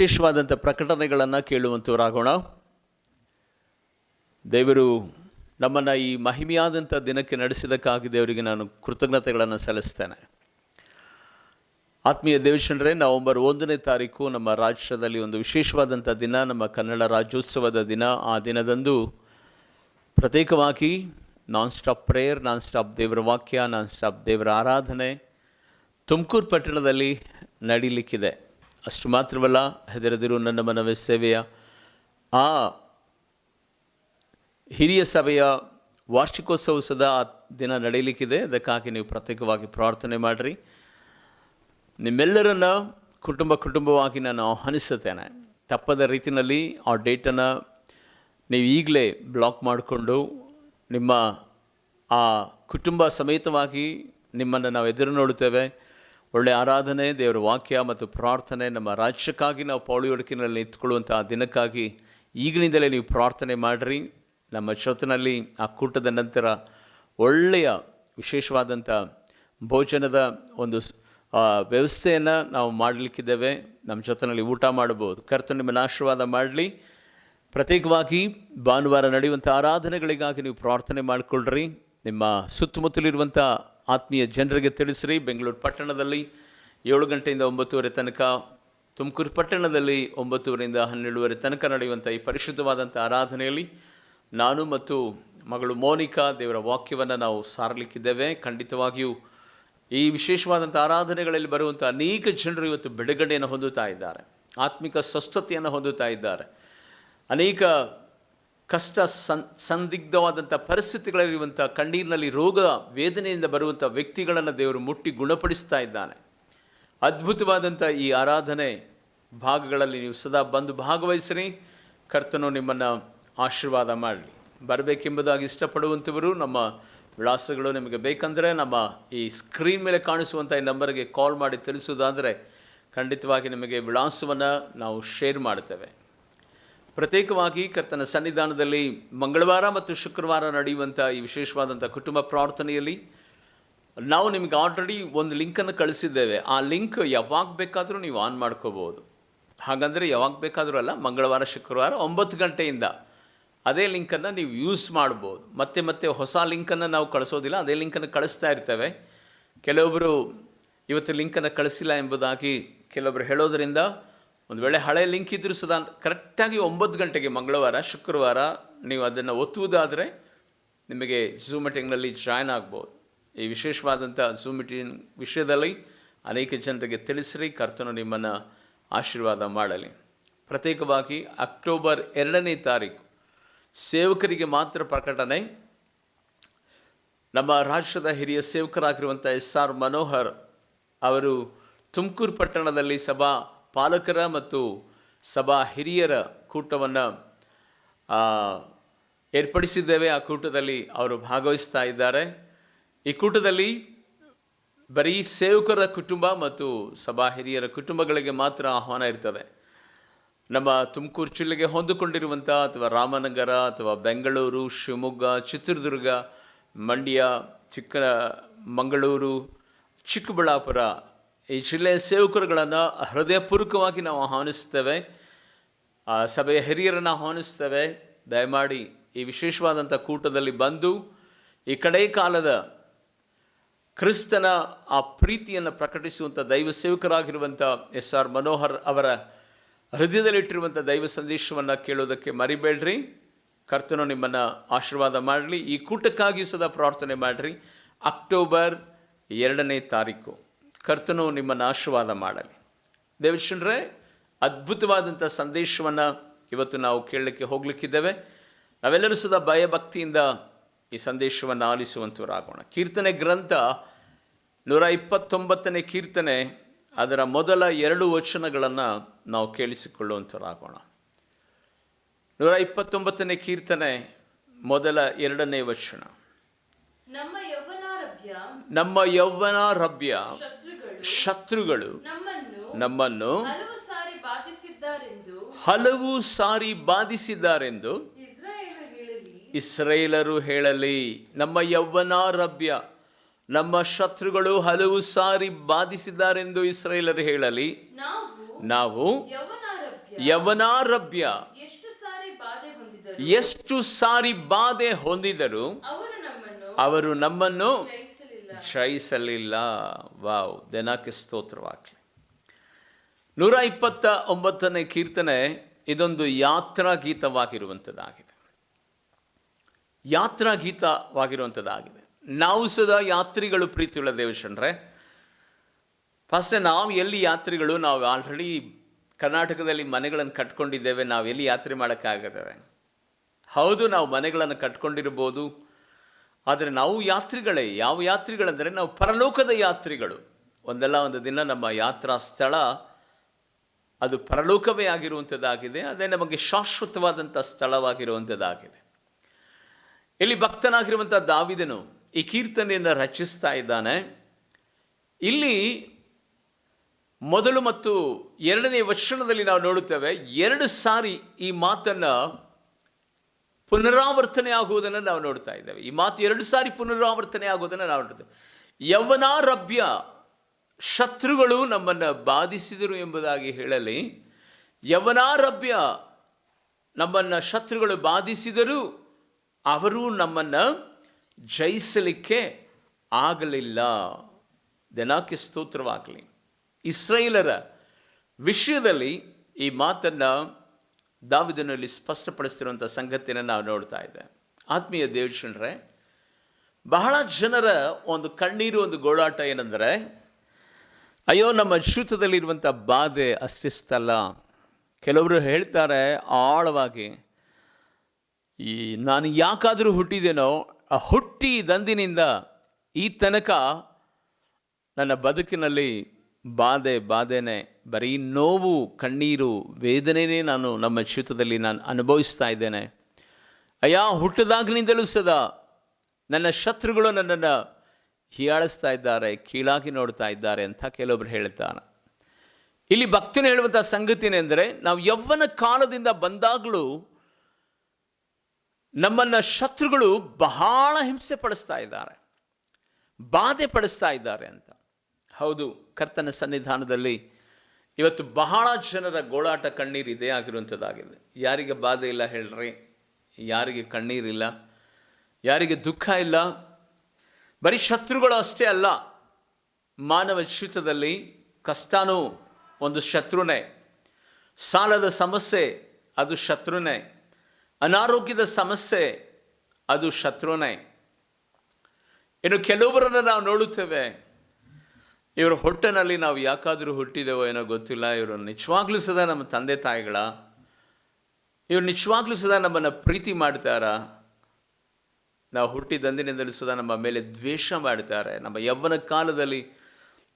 ವಿಶೇಷವಾದಂಥ ಪ್ರಕಟಣೆಗಳನ್ನು ಕೇಳುವಂಥವರಾಗೋಣ. ದೇವರು ನಮ್ಮನ್ನು ಈ ಮಹಿಮೆಯಾದಂಥ ದಿನಕ್ಕೆ ನಡೆಸಿದ್ದಕ್ಕಾಗಿ ದೇವರಿಗೆ ನಾನು ಕೃತಜ್ಞತೆಗಳನ್ನು ಸಲ್ಲಿಸ್ತೇನೆ. ಆತ್ಮೀಯ ದೇವಜನರೇ, ನವೆಂಬರ್ 1ನೇ ತಾರೀಕು ನಮ್ಮ ರಾಷ್ಟ್ರದಲ್ಲಿ ಒಂದು ವಿಶೇಷವಾದಂಥ ದಿನ, ನಮ್ಮ ಕನ್ನಡ ರಾಜ್ಯೋತ್ಸವದ ದಿನ. ಆ ದಿನದಂದು ಪ್ರತ್ಯೇಕವಾಗಿ non stop prayer, non stop ದೇವರ ವಾಕ್ಯ, ನಾನ್ ಸ್ಟಾಪ್ ದೇವರ ಆರಾಧನೆ ತುಮಕೂರು ಪಟ್ಟಣದಲ್ಲಿ ನಡೀಲಿಕ್ಕಿದೆ. ಅಷ್ಟು ಮಾತ್ರವಲ್ಲ, ಹೆದರದಿರು ನನ್ನ ಮನವೇ ಸೇವೆಯ ಆ ಹಿರಿಯ ಸಭೆಯ ವಾರ್ಷಿಕೋತ್ಸವದ ದಿನ ನಡೀಲಿಕ್ಕಿದೆ. ಅದಕ್ಕಾಗಿ ನೀವು ಪ್ರತ್ಯೇಕವಾಗಿ ಪ್ರಾರ್ಥನೆ ಮಾಡಿರಿ. ನಿಮ್ಮೆಲ್ಲರನ್ನು ಕುಟುಂಬವಾಗಿ ನಾನು ಆಹ್ವಾನಿಸುತ್ತೇನೆ. ತಪ್ಪದ ರೀತಿಯಲ್ಲಿ ಆ ಡೇಟನ್ನು ನೀವು ಈಗಲೇ ಬ್ಲಾಕ್ ಮಾಡಿಕೊಂಡು ನಿಮ್ಮ ಆ ಕುಟುಂಬ ಸಮೇತವಾಗಿ ನಿಮ್ಮನ್ನು ನಾವು ಎದುರು ನೋಡುತ್ತೇವೆ. ಒಳ್ಳೆಯ ಆರಾಧನೆ, ದೇವರ ವಾಕ್ಯ ಮತ್ತು ಪ್ರಾರ್ಥನೆ, ನಮ್ಮ ರಾಜ್ಯಕ್ಕಾಗಿ ನಾವು ಪೌಳಿಯೊಡಕಿನಲ್ಲಿ ನಿಂತ್ಕೊಳ್ಳುವಂಥ ಆ ದಿನಕ್ಕಾಗಿ ಈಗಿನಿಂದಲೇ ನೀವು ಪ್ರಾರ್ಥನೆ ಮಾಡಿರಿ. ನಮ್ಮ ಜೊತೆಯಲ್ಲಿ ಆ ಕೂಟದ ನಂತರ ಒಳ್ಳೆಯ ವಿಶೇಷವಾದಂಥ ಭೋಜನದ ಒಂದು ವ್ಯವಸ್ಥೆಯನ್ನು ನಾವು ಮಾಡಲಿಕ್ಕಿದ್ದೇವೆ. ನಮ್ಮ ಜೊತೆಯಲ್ಲಿ ಊಟ ಮಾಡಬಹುದು. ಕರ್ತನು ನಿಮ್ಮನ್ನು ಆಶೀರ್ವಾದ ಮಾಡಲಿ. ಪ್ರತ್ಯೇಕವಾಗಿ ಭಾನುವಾರ ನಡೆಯುವಂಥ ಆರಾಧನೆಗಳಿಗಾಗಿ ನೀವು ಪ್ರಾರ್ಥನೆ ಮಾಡಿಕೊಳ್ಳ್ರಿ. ನಿಮ್ಮ ಸುತ್ತಮುತ್ತಲಿರುವಂಥ ಆತ್ಮೀಯ ಜನರಿಗೆ ತಿಳಿಸ್ರಿ. ಬೆಂಗಳೂರು ಪಟ್ಟಣದಲ್ಲಿ 7 ಗಂಟೆಯಿಂದ 9:30 ತನಕ, ತುಮಕೂರು ಪಟ್ಟಣದಲ್ಲಿ 9:00ರಿಂದ 12:30 ತನಕ ನಡೆಯುವಂಥ ಈ ಪರಿಶುದ್ಧವಾದಂಥ ಆರಾಧನೆಯಲ್ಲಿ ನಾನು ಮತ್ತು ಮಗಳು ಮೋನಿಕಾ ದೇವರ ವಾಕ್ಯವನ್ನು ನಾವು ಸಾರಲಿಕ್ಕಿದ್ದೇವೆ. ಖಂಡಿತವಾಗಿಯೂ ಈ ವಿಶೇಷವಾದಂಥ ಆರಾಧನೆಗಳಲ್ಲಿ ಬರುವಂಥ ಅನೇಕ ಜನರು ಇವತ್ತು ಬಿಡುಗಡೆಯನ್ನು ಹೊಂದುತ್ತಾ ಇದ್ದಾರೆ, ಆತ್ಮಿಕ ಸ್ವಸ್ಥತೆಯನ್ನು ಹೊಂದುತ್ತಾ ಇದ್ದಾರೆ. ಅನೇಕ ಕಷ್ಟ ಸಂದಿಗ್ಧವಾದಂಥ ಪರಿಸ್ಥಿತಿಗಳಲ್ಲಿರುವಂಥ, ಕಣ್ಣೀರಿನಲ್ಲಿ ರೋಗ ವೇದನೆಯಿಂದ ಬರುವಂಥ ವ್ಯಕ್ತಿಗಳನ್ನು ದೇವರು ಮುಟ್ಟಿ ಗುಣಪಡಿಸ್ತಾ ಇದ್ದಾನೆ. ಅದ್ಭುತವಾದಂಥ ಈ ಆರಾಧನೆ ಭಾಗಗಳಲ್ಲಿ ನೀವು ಸದಾ ಬಂದು ಭಾಗವಹಿಸಿರಿ. ಕರ್ತನು ನಿಮ್ಮನ್ನು ಆಶೀರ್ವಾದ ಮಾಡಲಿ. ಬರಬೇಕೆಂಬುದಾಗಿ ಇಷ್ಟಪಡುವಂಥವರು ನಮ್ಮ ವಿಳಾಸಗಳು ನಿಮಗೆ ಬೇಕಂದರೆ ನಮ್ಮ ಈ ಸ್ಕ್ರೀನ್ ಮೇಲೆ ಕಾಣಿಸುವಂಥ ಈ ನಂಬರ್ಗೆ ಕಾಲ್ ಮಾಡಿ ತಿಳಿಸುವುದಾದರೆ ಖಂಡಿತವಾಗಿ ನಿಮಗೆ ವಿಳಾಸವನ್ನು ನಾವು ಶೇರ್ ಮಾಡ್ತೇವೆ. ಪ್ರತ್ಯೇಕವಾಗಿ ಕರ್ತನ ಸನ್ನಿಧಾನದಲ್ಲಿ ಮಂಗಳವಾರ ಮತ್ತು ಶುಕ್ರವಾರ ನಡೆಯುವಂಥ ಈ ವಿಶೇಷವಾದಂಥ ಕುಟುಂಬ ಪ್ರಾರ್ಥನೆಯಲ್ಲಿ ನಾವು ನಿಮಗೆ ಆಲ್ರೆಡಿ ಒಂದು ಲಿಂಕನ್ನು ಕಳಿಸಿದ್ದೇವೆ. ಆ ಲಿಂಕ್ ಯಾವಾಗ ಬೇಕಾದರೂ ನೀವು ಆನ್ ಮಾಡ್ಕೋಬೋದು. ಹಾಗಂದರೆ ಯಾವಾಗ ಬೇಕಾದರೂ ಅಲ್ಲ, ಮಂಗಳವಾರ ಶುಕ್ರವಾರ 9 ಗಂಟೆಯಿಂದ ಅದೇ ಲಿಂಕನ್ನು ನೀವು ಯೂಸ್ ಮಾಡ್ಬೋದು. ಮತ್ತೆ ಹೊಸ ಲಿಂಕನ್ನು ನಾವು ಕಳಿಸೋದಿಲ್ಲ, ಅದೇ ಲಿಂಕನ್ನು ಕಳಿಸ್ತಾ ಇರ್ತೇವೆ. ಕೆಲವೊಬ್ಬರು ಇವತ್ತು ಲಿಂಕನ್ನು ಕಳಿಸಿಲ್ಲ ಎಂಬುದಾಗಿ ಕೆಲವೊಬ್ಬರು ಹೇಳೋದರಿಂದ ಒಂದು ವೇಳೆ ಹಳೆಯ ಲಿಂಕ್ ಇದ್ದರೂ ಸದಾ ಕರೆಕ್ಟಾಗಿ 9 ಗಂಟೆಗೆ ಮಂಗಳವಾರ ಶುಕ್ರವಾರ ನೀವು ಅದನ್ನು ಒತ್ತುವುದಾದರೆ ನಿಮಗೆ ಝೂಮ್ ಮೀಟಿಂಗ್ನಲ್ಲಿ ಜಾಯ್ನ್ ಆಗ್ಬೋದು. ಈ ವಿಶೇಷವಾದಂಥ ಝೂಮ್ ಮೀಟಿಂಗ್ ವಿಷಯದಲ್ಲಿ ಅನೇಕ ಜನರಿಗೆ ತಿಳಿಸ್ರಿ. ಕರ್ತನು ನಿಮ್ಮನ್ನು ಆಶೀರ್ವಾದ ಮಾಡಲಿ. ಪ್ರತ್ಯೇಕವಾಗಿ ಅಕ್ಟೋಬರ್ 2ನೇ ತಾರೀಕು ಸೇವಕರಿಗೆ ಮಾತ್ರ ಪ್ರಕಟಣೆ. ನಮ್ಮ ರಾಷ್ಟ್ರದ ಹಿರಿಯ ಸೇವಕರಾಗಿರುವಂಥ SR ಮನೋಹರ್ ಅವರು ತುಮಕೂರು ಪಟ್ಟಣದಲ್ಲಿ ಸಭಾ ಪಾಲಕರ ಮತ್ತು ಸಭಾ ಹಿರಿಯರ ಕೂಟವನ್ನು ಏರ್ಪಡಿಸಿದ್ದೇವೆ. ಆ ಕೂಟದಲ್ಲಿ ಅವರು ಭಾಗವಹಿಸ್ತಾ ಇದ್ದಾರೆ. ಈ ಕೂಟದಲ್ಲಿ ಬರೀ ಸೇವಕರ ಕುಟುಂಬ ಮತ್ತು ಸಭಾ ಹಿರಿಯರ ಕುಟುಂಬಗಳಿಗೆ ಮಾತ್ರ ಆಹ್ವಾನ ಇರ್ತದೆ. ನಮ್ಮ ತುಮಕೂರು ಜಿಲ್ಲೆಗೆ ಹೊಂದಿಕೊಂಡಿರುವಂಥ ಅಥವಾ ರಾಮನಗರ ಅಥವಾ ಬೆಂಗಳೂರು, ಶಿವಮೊಗ್ಗ, ಚಿತ್ರದುರ್ಗ, ಮಂಡ್ಯ, ಚಿಕ್ಕಮಗಳೂರು, ಚಿಕ್ಕಬಳ್ಳಾಪುರ ಈ ಜಿಲ್ಲೆಯ ಸೇವಕರುಗಳನ್ನು ಹೃದಯಪೂರ್ವಕವಾಗಿ ನಾವು ಆಹ್ವಾನಿಸ್ತೇವೆ. ಸಭೆಯ ಹಿರಿಯರನ್ನು ಆಹ್ವಾನಿಸ್ತೇವೆ. ದಯಮಾಡಿ ಈ ವಿಶೇಷವಾದಂಥ ಕೂಟದಲ್ಲಿ ಬಂದು ಈ ಕಡೆ ಕಾಲದ ಕ್ರಿಸ್ತನ ಆ ಪ್ರೀತಿಯನ್ನು ಪ್ರಕಟಿಸುವಂಥ ದೈವ ಸೇವಕರಾಗಿರುವಂಥ SR ಮನೋಹರ್ ಅವರ ಹೃದಯದಲ್ಲಿಟ್ಟಿರುವಂಥ ದೈವ ಸಂದೇಶವನ್ನು ಕೇಳೋದಕ್ಕೆ ಮರಿಬೇಡ್ರಿ. ಕರ್ತನು ನಿಮ್ಮನ್ನು ಆಶೀರ್ವಾದ ಮಾಡಲಿ. ಈ ಕೂಟಕ್ಕಾಗಿ ಸದಾ ಪ್ರಾರ್ಥನೆ ಮಾಡಿರಿ. ಅಕ್ಟೋಬರ್ 2ನೇ ತಾರೀಕು ಕರ್ತನು ನಿಮ್ಮನ್ನು ಆಶೀರ್ವಾದ ಮಾಡಲಿ. ದೇವಜನರೇ, ಅದ್ಭುತವಾದಂಥ ಸಂದೇಶವನ್ನು ಇವತ್ತು ನಾವು ಕೇಳಲಿಕ್ಕೆ ಹೋಗಲಿಕ್ಕಿದ್ದೇವೆ. ನಾವೆಲ್ಲರೂ ಸದಾ ಭಯಭಕ್ತಿಯಿಂದ ಈ ಸಂದೇಶವನ್ನು ಆಲಿಸುವಂಥವರಾಗೋಣ. ಕೀರ್ತನೆ ಗ್ರಂಥ 129ನೇ ಕೀರ್ತನೆ ಅದರ ಮೊದಲ 2 ವಚನಗಳನ್ನು ನಾವು ಕೇಳಿಸಿಕೊಳ್ಳುವಂಥವರಾಗೋಣ. 129ನೇ ಕೀರ್ತನೆ ಮೊದಲ 2ನೇ ವಚನ. ನಮ್ಮ ಯೌವನಾರಭ್ಯ ಶತ್ರುಗಳು ನಮ್ಮನ್ನು ಹಲವು ಸಾರಿ ಬಾಧಿಸಿದ್ದಾರೆಂದು ಇಸ್ರಾಯೇಲರು ಹೇಳಲಿ. ನಮ್ಮ ಯೌವನಾರಭ್ಯ, ನಮ್ಮ ಶತ್ರುಗಳು ಹಲವು ಸಾರಿ ಬಾಧಿಸಿದ್ದಾರೆಂದು ಇಸ್ರಾಯೇಲರು ಹೇಳಲಿ. ನಾವು ಯವನಾರಭ್ಯ ಎಷ್ಟು ಸಾರಿ ಬಾಧೆ ಹೊಂದಿದರು ಅವರು ನಮ್ಮನ್ನು ಜಯಿಸಲಿಲ್ಲ. ವಾವ್, ದೇನಾಕ್ಕೆ ಸ್ತೋತ್ರವಾಗಲಿ. 129ನೇ ಕೀರ್ತನೆ ಇದೊಂದು ಯಾತ್ರಾ ಗೀತವಾಗಿರುವಂಥದ್ದಾಗಿದೆ. ಯಾತ್ರಾ ಗೀತವಾಗಿರುವಂಥದ್ದಾಗಿದೆ. ನಾವು ಸದಾ ಯಾತ್ರಿಗಳು, ಪ್ರೀತಿಯುಳ್ಳ ದೇವಶನ್ರೆ. ಫಸ್ಟ್ ನಾವು ಎಲ್ಲಿ ಯಾತ್ರಿಗಳು? ನಾವು ಆಲ್ರೆಡಿ ಕರ್ನಾಟಕದಲ್ಲಿ ಮನೆಗಳನ್ನು ಕಟ್ಕೊಂಡಿದ್ದೇವೆ. ನಾವು ಎಲ್ಲಿ ಯಾತ್ರೆ ಮಾಡೋಕ್ಕಾಗುತ್ತವೆ? ಹೌದು, ನಾವು ಮನೆಗಳನ್ನು ಕಟ್ಕೊಂಡಿರ್ಬೋದು, ಆದರೆ ನಾವು ಯಾತ್ರಿಗಳೇ. ಯಾವ ಯಾತ್ರಿಗಳಂದರೆ ನಾವು ಪರಲೋಕದ ಯಾತ್ರಿಗಳು. ಒಂದಲ್ಲ ಒಂದು ದಿನ ನಮ್ಮ ಯಾತ್ರಾ ಸ್ಥಳ ಅದು ಪರಲೋಕವೇ ಆಗಿರುವಂಥದ್ದಾಗಿದೆ. ಅದೇ ನಮಗೆ ಶಾಶ್ವತವಾದಂಥ ಸ್ಥಳವಾಗಿರುವಂಥದ್ದಾಗಿದೆ. ಇಲ್ಲಿ ಭಕ್ತನಾಗಿರುವಂಥ ದಾವಿದನು ಈ ಕೀರ್ತನೆಯನ್ನು ರಚಿಸ್ತಾ ಇದ್ದಾನೆ. ಇಲ್ಲಿ ಮೊದಲು ಮತ್ತು 2ನೇ ವಚನದಲ್ಲಿ ನಾವು ನೋಡುತ್ತೇವೆ, 2 ಸಾರಿ ಈ ಮಾತನ್ನು ಪುನರಾವರ್ತನೆ ಆಗುವುದನ್ನು ನಾವು ನೋಡ್ತಾ ಇದ್ದೇವೆ. ಈ ಮಾತು 2 ಸಾರಿ ಪುನರಾವರ್ತನೆ ಆಗುವುದನ್ನು ನಾವು ನೋಡ್ತೇವೆ. ಯವನಾರಭ್ಯ, ಶತ್ರುಗಳು ನಮ್ಮನ್ನು ಬಾಧಿಸಿದರು ಎಂಬುದಾಗಿ ಹೇಳಲಿ. ಯವನಾರಭ್ಯ, ನಮ್ಮನ್ನು ಶತ್ರುಗಳು ಬಾಧಿಸಿದರು, ಅವರು ನಮ್ಮನ್ನು ಜಯಿಸಲಿಕ್ಕೆ ಆಗಲಿಲ್ಲ. ದೇನಾಕ್ಕೆ ಸ್ತೋತ್ರವಾಗಲಿ. ಇಸ್ರಾಯೇಲರ ವಿಷಯದಲ್ಲಿ ಈ ಮಾತನ್ನು ದಾವಿದನಲ್ಲಿ ಸ್ಪಷ್ಟಪಡಿಸ್ತಿರುವಂಥ ಸಂಗತಿಯನ್ನು ನಾವು ನೋಡ್ತಾ ಇದ್ದೇವೆ. ಆತ್ಮೀಯ ದೇವಜನರೇ, ಬಹಳ ಜನರ ಒಂದು ಕಣ್ಣೀರು, ಒಂದು ಗೋಳಾಟ ಏನೆಂದರೆ, ಅಯ್ಯೋ ನಮ್ಮ ಜೀವಿತದಲ್ಲಿರುವಂಥ ಬಾಧೆ ಅಷ್ಟಿಷ್ಟಲ್ಲ. ಕೆಲವರು ಹೇಳ್ತಾರೆ ಆಳವಾಗಿ, ನಾನು ಯಾಕಾದರೂ ಹುಟ್ಟಿದೇನೋ, ಆ ಹುಟ್ಟಿದಂದಿನಿಂದ ಈ ತನಕ ನನ್ನ ಬದುಕಿನಲ್ಲಿ ಬಾಧೆನೇ, ಬರೀ ನೋವು, ಕಣ್ಣೀರು, ವೇದನೆಯೇ ನಾನು ನಮ್ಮ ಜೀವಿತದಲ್ಲಿ ನಾನು ಅನುಭವಿಸ್ತಾ ಇದ್ದೇನೆ. ಅಯ್ಯ, ಹುಟ್ಟಿದಾಗಿನಿಂದಲೂ ಸದಾ ನನ್ನ ಶತ್ರುಗಳು ನನ್ನನ್ನು ಹೀಯಾಳಿಸ್ತಾ ಇದ್ದಾರೆ, ಕೀಳಾಗಿ ನೋಡ್ತಾ ಇದ್ದಾರೆ ಅಂತ ಕೆಲವೊಬ್ರು ಹೇಳ್ತಾರೆ. ಇಲ್ಲಿ ಭಕ್ತನು ಹೇಳುವಂಥ ಸಂಗತಿನೆಂದರೆ, ನಾವು ಯೌವನ ಕಾಲದಿಂದ ಬಂದಾಗಲೂ ನಮ್ಮನ್ನು ಶತ್ರುಗಳು ಬಹಳ ಹಿಂಸೆ ಪಡಿಸ್ತಾ ಇದ್ದಾರೆ, ಬಾಧೆ ಪಡಿಸ್ತಾ ಇದ್ದಾರೆ ಅಂತ. ಹೌದು, ಕರ್ತನ ಸನ್ನಿಧಾನದಲ್ಲಿ ಇವತ್ತು ಬಹಳ ಜನರ ಗೋಳಾಟ, ಕಣ್ಣೀರು ಇದೇ ಆಗಿರುವಂಥದ್ದಾಗಿದೆ. ಯಾರಿಗೆ ಬಾಧೆ ಇಲ್ಲ ಹೇಳ್ರಿ? ಯಾರಿಗೆ ಕಣ್ಣೀರಿಲ್ಲ? ಯಾರಿಗೆ ದುಃಖ ಇಲ್ಲ? ಬರೀ ಶತ್ರುಗಳು ಅಷ್ಟೇ ಅಲ್ಲ, ಮಾನವ ಜೀವಿತದಲ್ಲಿ ಕಷ್ಟನೂ ಒಂದು ಶತ್ರುನೇ, ಸಾಲದ ಸಮಸ್ಯೆ ಅದು ಶತ್ರುನೇ, ಅನಾರೋಗ್ಯದ ಸಮಸ್ಯೆ ಅದು ಶತ್ರುನೇ. ಇನ್ನು ಕೆಲವೊಬ್ಬರನ್ನು ನಾವು ನೋಡುತ್ತೇವೆ, ಇವರ ಹೊಟ್ಟೆನಲ್ಲಿ ನಾವು ಯಾಕಾದರೂ ಹುಟ್ಟಿದೆವೋ ಏನೋ ಗೊತ್ತಿಲ್ಲ, ಇವರು ನಿಜವಾಗ್ಲೂ ಸದಾ ನಮ್ಮ ತಂದೆ ತಾಯಿಗಳ, ಇವರು ನಿಜವಾಗ್ಲೂ ಸದಾ ನಮ್ಮನ್ನು ಪ್ರೀತಿ ಮಾಡ್ತಾರಾ? ನಾವು ಹುಟ್ಟಿದಂದಿನಿಂದಲೂ ಸದಾ ನಮ್ಮ ಮೇಲೆ ದ್ವೇಷ ಮಾಡ್ತಾರೆ, ನಮ್ಮ ಯೌವನ ಕಾಲದಲ್ಲಿ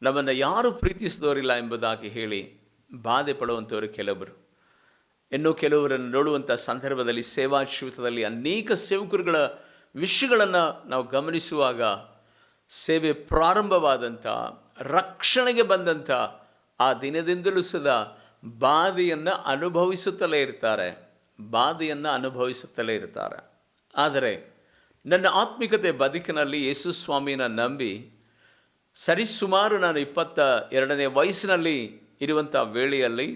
ನಮ್ಮನ್ನು ಯಾರೂ ಪ್ರೀತಿಸಿದವರಿಲ್ಲ ಎಂಬುದಾಗಿ ಹೇಳಿ ಬಾಧೆ ಪಡುವಂಥವರು ಕೆಲವರು. ಇನ್ನೂ ಕೆಲವರನ್ನು ನೋಡುವಂಥ ಸಂದರ್ಭದಲ್ಲಿ ಸೇವಾ ಜೀವಿತದಲ್ಲಿ ಅನೇಕ ಸೇವಕರುಗಳ ವಿಷಯಗಳನ್ನು ನಾವು ಗಮನಿಸುವಾಗ, ಸೇವೆ ಪ್ರಾರಂಭವಾದಂಥ, ರಕ್ಷಣೆಗೆ ಬಂದಂಥ ಆ ದಿನದಿಂದಲೂ ಸದಾ ಬಾಧೆಯನ್ನು ಅನುಭವಿಸುತ್ತಲೇ ಇರ್ತಾರೆ. ಆದರೆ ನನ್ನ ಆತ್ಮಿಕತೆ ಬದುಕಿನಲ್ಲಿ ಯೇಸು ಸ್ವಾಮಿನ ನಂಬಿ ಸರಿಸುಮಾರು ನಾನು 22ನೇ ವಯಸ್ಸಿನಲ್ಲಿ ಇರುವಂಥ ವೇಳೆಯಲ್ಲಿ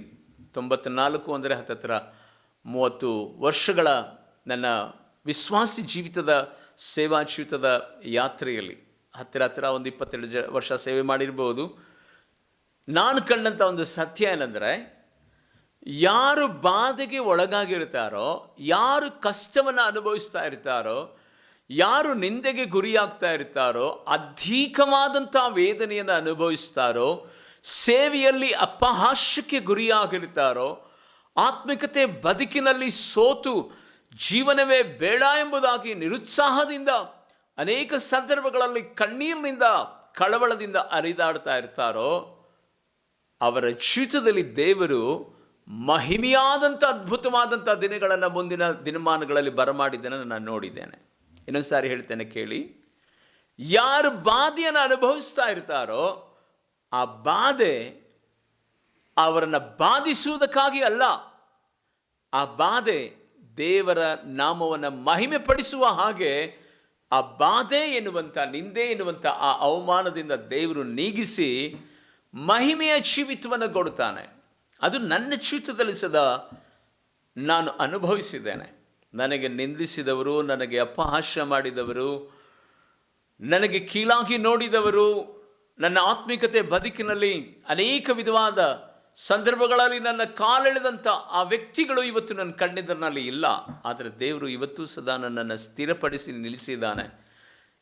94 ಅಂದರೆ ಹತ್ತಿರ 30 ವರ್ಷಗಳ ನನ್ನ ವಿಶ್ವಾಸಿ ಜೀವಿತದ, ಸೇವಾ ಜೀವಿತದ ಯಾತ್ರೆಯಲ್ಲಿ ಹತ್ತಿರ ಒಂದು 22 ವರ್ಷ ಸೇವೆ ಮಾಡಿರ್ಬೋದು. ನಾನು ಕಂಡಂಥ ಒಂದು ಸತ್ಯ ಏನಂದರೆ, ಯಾರು ಬಾಧೆಗೆ ಒಳಗಾಗಿರ್ತಾರೋ, ಯಾರು ಕಷ್ಟವನ್ನು ಅನುಭವಿಸ್ತಾ ಇರ್ತಾರೋ, ಯಾರು ನಿಂದೆಗೆ ಗುರಿಯಾಗ್ತಾ ಇರ್ತಾರೋ, ಅಧಿಕವಾದಂಥ ವೇದನೆಯನ್ನು ಅನುಭವಿಸ್ತಾರೋ, ಸೇವೆಯಲ್ಲಿ ಅಪಹಾಸ್ಯಕ್ಕೆ ಗುರಿಯಾಗಿರ್ತಾರೋ, ಆತ್ಮಿಕತೆ ಬದುಕಿನಲ್ಲಿ ಸೋತು ಜೀವನವೇ ಬೇಡ ಎಂಬುದಾಗಿ ನಿರುತ್ಸಾಹದಿಂದ ಅನೇಕ ಸಂದರ್ಭಗಳಲ್ಲಿ ಕಣ್ಣೀರಿನಿಂದ, ಕಳವಳದಿಂದ ಅರಿದಾಡ್ತಾ ಇರ್ತಾರೋ, ಅವರ ಜೀವಿತದಲ್ಲಿ ದೇವರು ಮಹಿಮೆಯಾದಂಥ ಅದ್ಭುತವಾದಂಥ ದಿನಗಳನ್ನು ಮುಂದಿನ ದಿನಮಾನಗಳಲ್ಲಿ ಬರಮಾಡಿದ್ದನ್ನು ನಾನು ನೋಡಿದ್ದೇನೆ. ಇನ್ನೊಂದು ಸಾರಿ ಹೇಳ್ತೇನೆ ಕೇಳಿ. ಯಾರು ಬಾಧೆಯನ್ನು ಅನುಭವಿಸ್ತಾ ಇರ್ತಾರೋ, ಆ ಬಾಧೆ ಅವರನ್ನು ಬಾಧಿಸುವುದಕ್ಕಾಗಿ ಅಲ್ಲ, ಆ ಬಾಧೆ ದೇವರ ನಾಮವನ್ನು ಮಹಿಮೆ ಪಡಿಸುವ ಹಾಗೆ ಆ ಬಾಧೆ ಎನ್ನುವಂಥ, ನಿಂದೆ ಎನ್ನುವಂಥ ಆ ಅವಮಾನದಿಂದ ದೇವರು ನೀಗಿಸಿ ಮಹಿಮೆಯ ಜೀವಿತವನ್ನು ಕೊಡ್ತಾನೆ. ಅದು ನನ್ನ ಜೀವಿತದಲ್ಲಿ ಸದಾ ನಾನು ಅನುಭವಿಸಿದ್ದೇನೆ. ನನಗೆ ನಿಂದಿಸಿದವರು, ನನಗೆ ಅಪಹಾಸ್ಯ ಮಾಡಿದವರು, ನನಗೆ ಕೀಳಾಗಿ ನೋಡಿದವರು, ನನ್ನ ಆತ್ಮಿಕತೆ ಬದುಕಿನಲ್ಲಿ ಅನೇಕ ವಿಧವಾದ ಸಂದರ್ಭಗಳಲ್ಲಿ ನನ್ನ ಕಾಲೆಳೆದಂಥ ಆ ವ್ಯಕ್ತಿಗಳು ಇವತ್ತು ನನ್ನ ಕಣ್ಣೆದುರಿನಲ್ಲಿ ಇಲ್ಲ. ಆದರೆ ದೇವರು ಇವತ್ತು ಸದಾ ನನ್ನನ್ನು ಸ್ಥಿರಪಡಿಸಿ ನಿಲ್ಲಿಸಿದ್ದಾನೆ.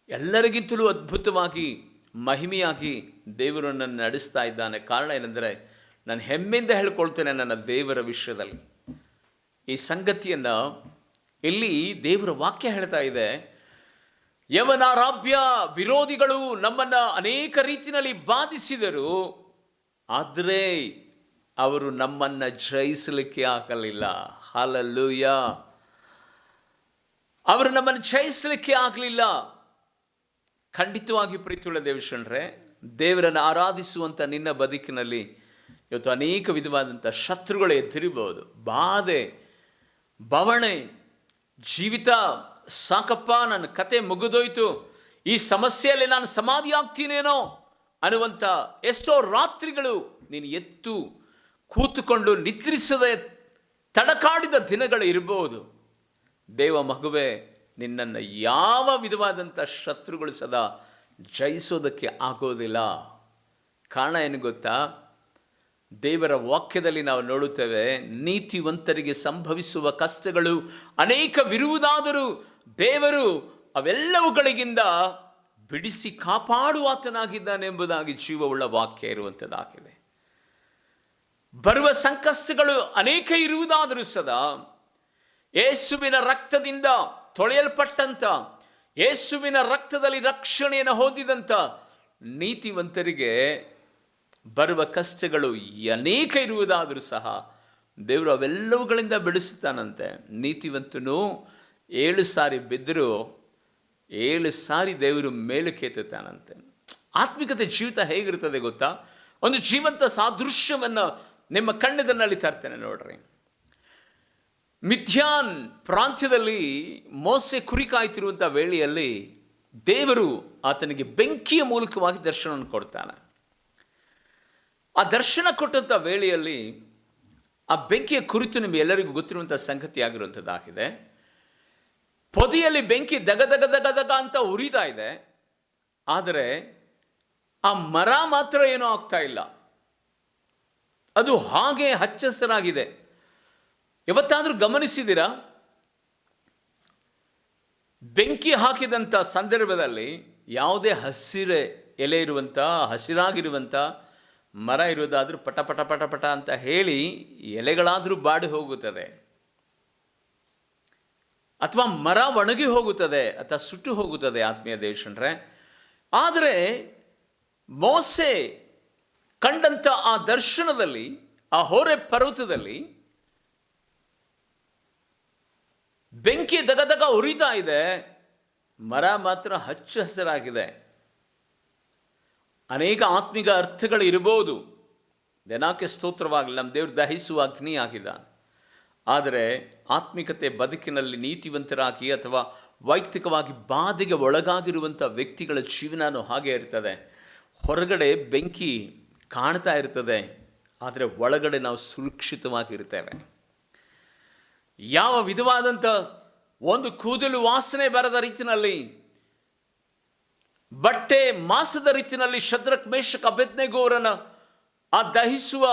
ಎಲ್ಲರಿಗಿಂತಲೂ ಅದ್ಭುತವಾಗಿ ಮಹಿಮೆಯಾಗಿ ದೇವರು ನನ್ನ ನಡೆಸ್ತಾ ಇದ್ದಾನೆ. ಕಾರಣ ಏನೆಂದರೆ, ನಾನು ಹೆಮ್ಮೆಯಿಂದ ಹೇಳ್ಕೊಳ್ತೇನೆ ನನ್ನ ದೇವರ ವಿಷಯದಲ್ಲಿ. ಈ ಸಂಗತಿಯನ್ನು ಇಲ್ಲಿ ದೇವರ ವಾಕ್ಯ ಹೇಳ್ತಾ ಇದೆ. ಯವನಾರಾಧ್ಯ ವಿರೋಧಿಗಳು ನಮ್ಮನ್ನು ಅನೇಕ ರೀತಿಯಲ್ಲಿ ಬಾಧಿಸಿದರು, ಆದರೆ ಅವರು ನಮ್ಮನ್ನು ಜಯಿಸಲಿಕ್ಕೆ ಆಗಲಿಲ್ಲ. ಹಲ್ಲೆಲೂಯಾ. ಅವರು ನಮ್ಮನ್ನು ಜಯಿಸಲಿಕ್ಕೆ ಆಗಲಿಲ್ಲ. ಖಂಡಿತವಾಗಿ ಪ್ರೀತಿಯುಳ್ಳ ದೇವಶರಣರೇ, ದೇವರನ್ನು ಆರಾಧಿಸುವಂಥ ನಿನ್ನ ಬದುಕಿನಲ್ಲಿ ಇವತ್ತು ಅನೇಕ ವಿಧವಾದಂಥ ಶತ್ರುಗಳು ಎದುರಿಬಹುದು. ಬಾಧೆ, ಬವಣೆ, ಜೀವಿತ ಸಾಕಪ್ಪ, ನನ್ನ ಕತೆ ಮುಗಿದೋಯ್ತು, ಈ ಸಮಸ್ಯೆಯಲ್ಲಿ ನಾನು ಸಮಾಧಿ ಆಗ್ತೀನೇನೋ ಅನ್ನುವಂಥ ಎಷ್ಟೋ ರಾತ್ರಿಗಳು ನೀನು ಎತ್ತು ಕೂತುಕೊಂಡು ನಿದ್ರಿಸದೆ ತಡಕಾಡಿದ ದಿನಗಳು ಇರಬಹುದು. ದೇವ ಮಗುವೆ, ನಿನ್ನನ್ನು ಯಾವ ವಿಧವಾದಂಥ ಶತ್ರುಗಳು ಸದಾ ಜಯಿಸೋದಕ್ಕೆ ಆಗೋದಿಲ್ಲ. ಕಾರಣ ಏನು ಗೊತ್ತಾ? ದೇವರ ವಾಕ್ಯದಲ್ಲಿ ನಾವು ನೋಡುತ್ತೇವೆ, ನೀತಿವಂತರಿಗೆ ಸಂಭವಿಸುವ ಕಷ್ಟಗಳು ಅನೇಕವಿರುವುದಾದರೂ ದೇವರು ಅವೆಲ್ಲವುಗಳಿಗಿಂದ ಬಿಡಿಸಿ ಕಾಪಾಡುವಾತನಾಗಿದ್ದಾನೆ ಎಂಬುದಾಗಿ ಜೀವವುಳ್ಳ ವಾಕ್ಯ ಇರುವಂಥದ್ದಾಗಿದೆ. ಬರುವ ಸಂಕಷ್ಟಗಳು ಅನೇಕ ಇರುವುದಾದರೂ ಸದಾ ಯೇಸುವಿನ ರಕ್ತದಿಂದ ತೊಳೆಯಲ್ಪಟ್ಟಂಥ, ಯೇಸುವಿನ ರಕ್ತದಲ್ಲಿ ರಕ್ಷಣೆಯನ್ನು ಹೊಂದಿದಂಥ ನೀತಿವಂತರಿಗೆ ಬರುವ ಕಷ್ಟಗಳು ಅನೇಕ ಇರುವುದಾದರೂ ಸಹ ದೇವರು ಅವೆಲ್ಲವುಗಳಿಂದ ಬಿಡಿಸುತ್ತಾನಂತೆ. ನೀತಿವಂತನು 7 ಸಾರಿ ಬಿದ್ದರೂ 7 ಸಾರಿ ದೇವರು ಮೇಲಕ್ಕೆತ್ತುತ್ತಾನಂತೆ. ಆತ್ಮಿಕತೆ ಜೀವಿತ ಹೇಗಿರ್ತದೆ ಗೊತ್ತಾ? ಒಂದು ಜೀವಂತ ಸಾದೃಶ್ಯವನ್ನು ನಿಮ್ಮ ಕಣ್ಣೆದುರಿನಲ್ಲಿ ತರ್ತೇನೆ ನೋಡ್ರಿ. ಮಿಥ್ಯಾನ್ ಪ್ರಾಂತ್ಯದಲ್ಲಿ ಮೋಸೆ ಕುರಿ ಕಾಯ್ತಿರುವಂಥ ವೇಳೆಯಲ್ಲಿ ದೇವರು ಆತನಿಗೆ ಬೆಂಕಿಯ ಮೂಲಕವಾಗಿ ದರ್ಶನವನ್ನು ಕೊಡ್ತಾನೆ. ಆ ದರ್ಶನ ಕೊಟ್ಟಂಥ ವೇಳೆಯಲ್ಲಿ ಆ ಬೆಂಕಿಯ ಕುರಿತು ನಿಮಗೆಲ್ಲರಿಗೂ ಗೊತ್ತಿರುವಂಥ ಸಂಗತಿ ಆಗಿರುವಂಥದ್ದಾಗಿದೆ. ಪೊದೆಯಲ್ಲಿ ಬೆಂಕಿ ದಗ ದಗ ದಗ ದಗ ಅಂತ ಉರಿತಾ ಇದೆ, ಆದರೆ ಆ ಮರ ಮಾತ್ರ ಏನೂ ಆಗ್ತಾ ಇಲ್ಲ. ಅದು ಹಾಗೆ ಹಚ್ಚಹಸಿರಾಗಿದೆ. ಯಾವತ್ತಾದರೂ ಗಮನಿಸಿದ್ದೀರಾ? ಬೆಂಕಿ ಹಾಕಿದಂಥ ಸಂದರ್ಭದಲ್ಲಿ ಯಾವುದೇ ಹಸಿರೆ ಎಲೆ ಇರುವಂಥ, ಹಸಿರಾಗಿರುವಂಥ ಮರ ಇರೋದಾದರೂ ಪಟ ಪಟ ಪಟ ಪಟ ಅಂತ ಹೇಳಿ ಎಲೆಗಳಾದರೂ ಬಾಡಿ ಹೋಗುತ್ತದೆ, ಅಥವಾ ಮರ ಒಣಗಿ ಹೋಗುತ್ತದೆ, ಅಥವಾ ಸುಟ್ಟು ಹೋಗುತ್ತದೆ ಆತ್ಮೀಯ ದೇವಶರಣರೇ. ಆದರೆ ಮೋಸೆ ಕಂಡಂಥ ಆ ದರ್ಶನದಲ್ಲಿ, ಆ ಹೋರೆ ಪರ್ವತದಲ್ಲಿ ಬೆಂಕಿ ದಗದಗ ಉರಿತಾ ಇದೆ, ಮರ ಮಾತ್ರ ಹಚ್ಚ ಹಸಿರಾಗಿದೆ. ಅನೇಕ ಆತ್ಮಿಕ ಅರ್ಥಗಳು ಇರಬಹುದು. ದಿನಕ್ಕೆ ಸ್ತೋತ್ರವಾಗಲಿ, ನಮ್ಮ ದೇವರು ದಹಿಸುವ ಅಗ್ನಿ ಆಗಿದ್ದಾನೆ. ಆದರೆ ಆತ್ಮಿಕತೆ ಬದುಕಿನಲ್ಲಿ ನೀತಿವಂತರಾಗಿ ಅಥವಾ ವೈಯಕ್ತಿಕವಾಗಿ ಬಾಧೆಗೆ ಒಳಗಾಗಿರುವಂಥ ವ್ಯಕ್ತಿಗಳ ಜೀವನವೂ ಹಾಗೆ ಇರ್ತದೆ. ಹೊರಗಡೆ ಬೆಂಕಿ ಕಾಣ್ತಾ ಇರ್ತದೆ, ಆದರೆ ಒಳಗಡೆ ನಾವು ಸುರಕ್ಷಿತವಾಗಿರ್ತೇವೆ. ಯಾವ ವಿಧವಾದಂಥ ಒಂದು ಕೂದಲು ವಾಸನೆ ಬರದ ರೀತಿಯಲ್ಲಿ, ಬಟ್ಟೆ ಮಾಸದ ರೀತಿಯಲ್ಲಿ ಶದ್ರಕ್, ಮೇಷಕ್, ಅಬೇದ್ನೆಗೋರನ್ನು ಆ ದಹಿಸುವ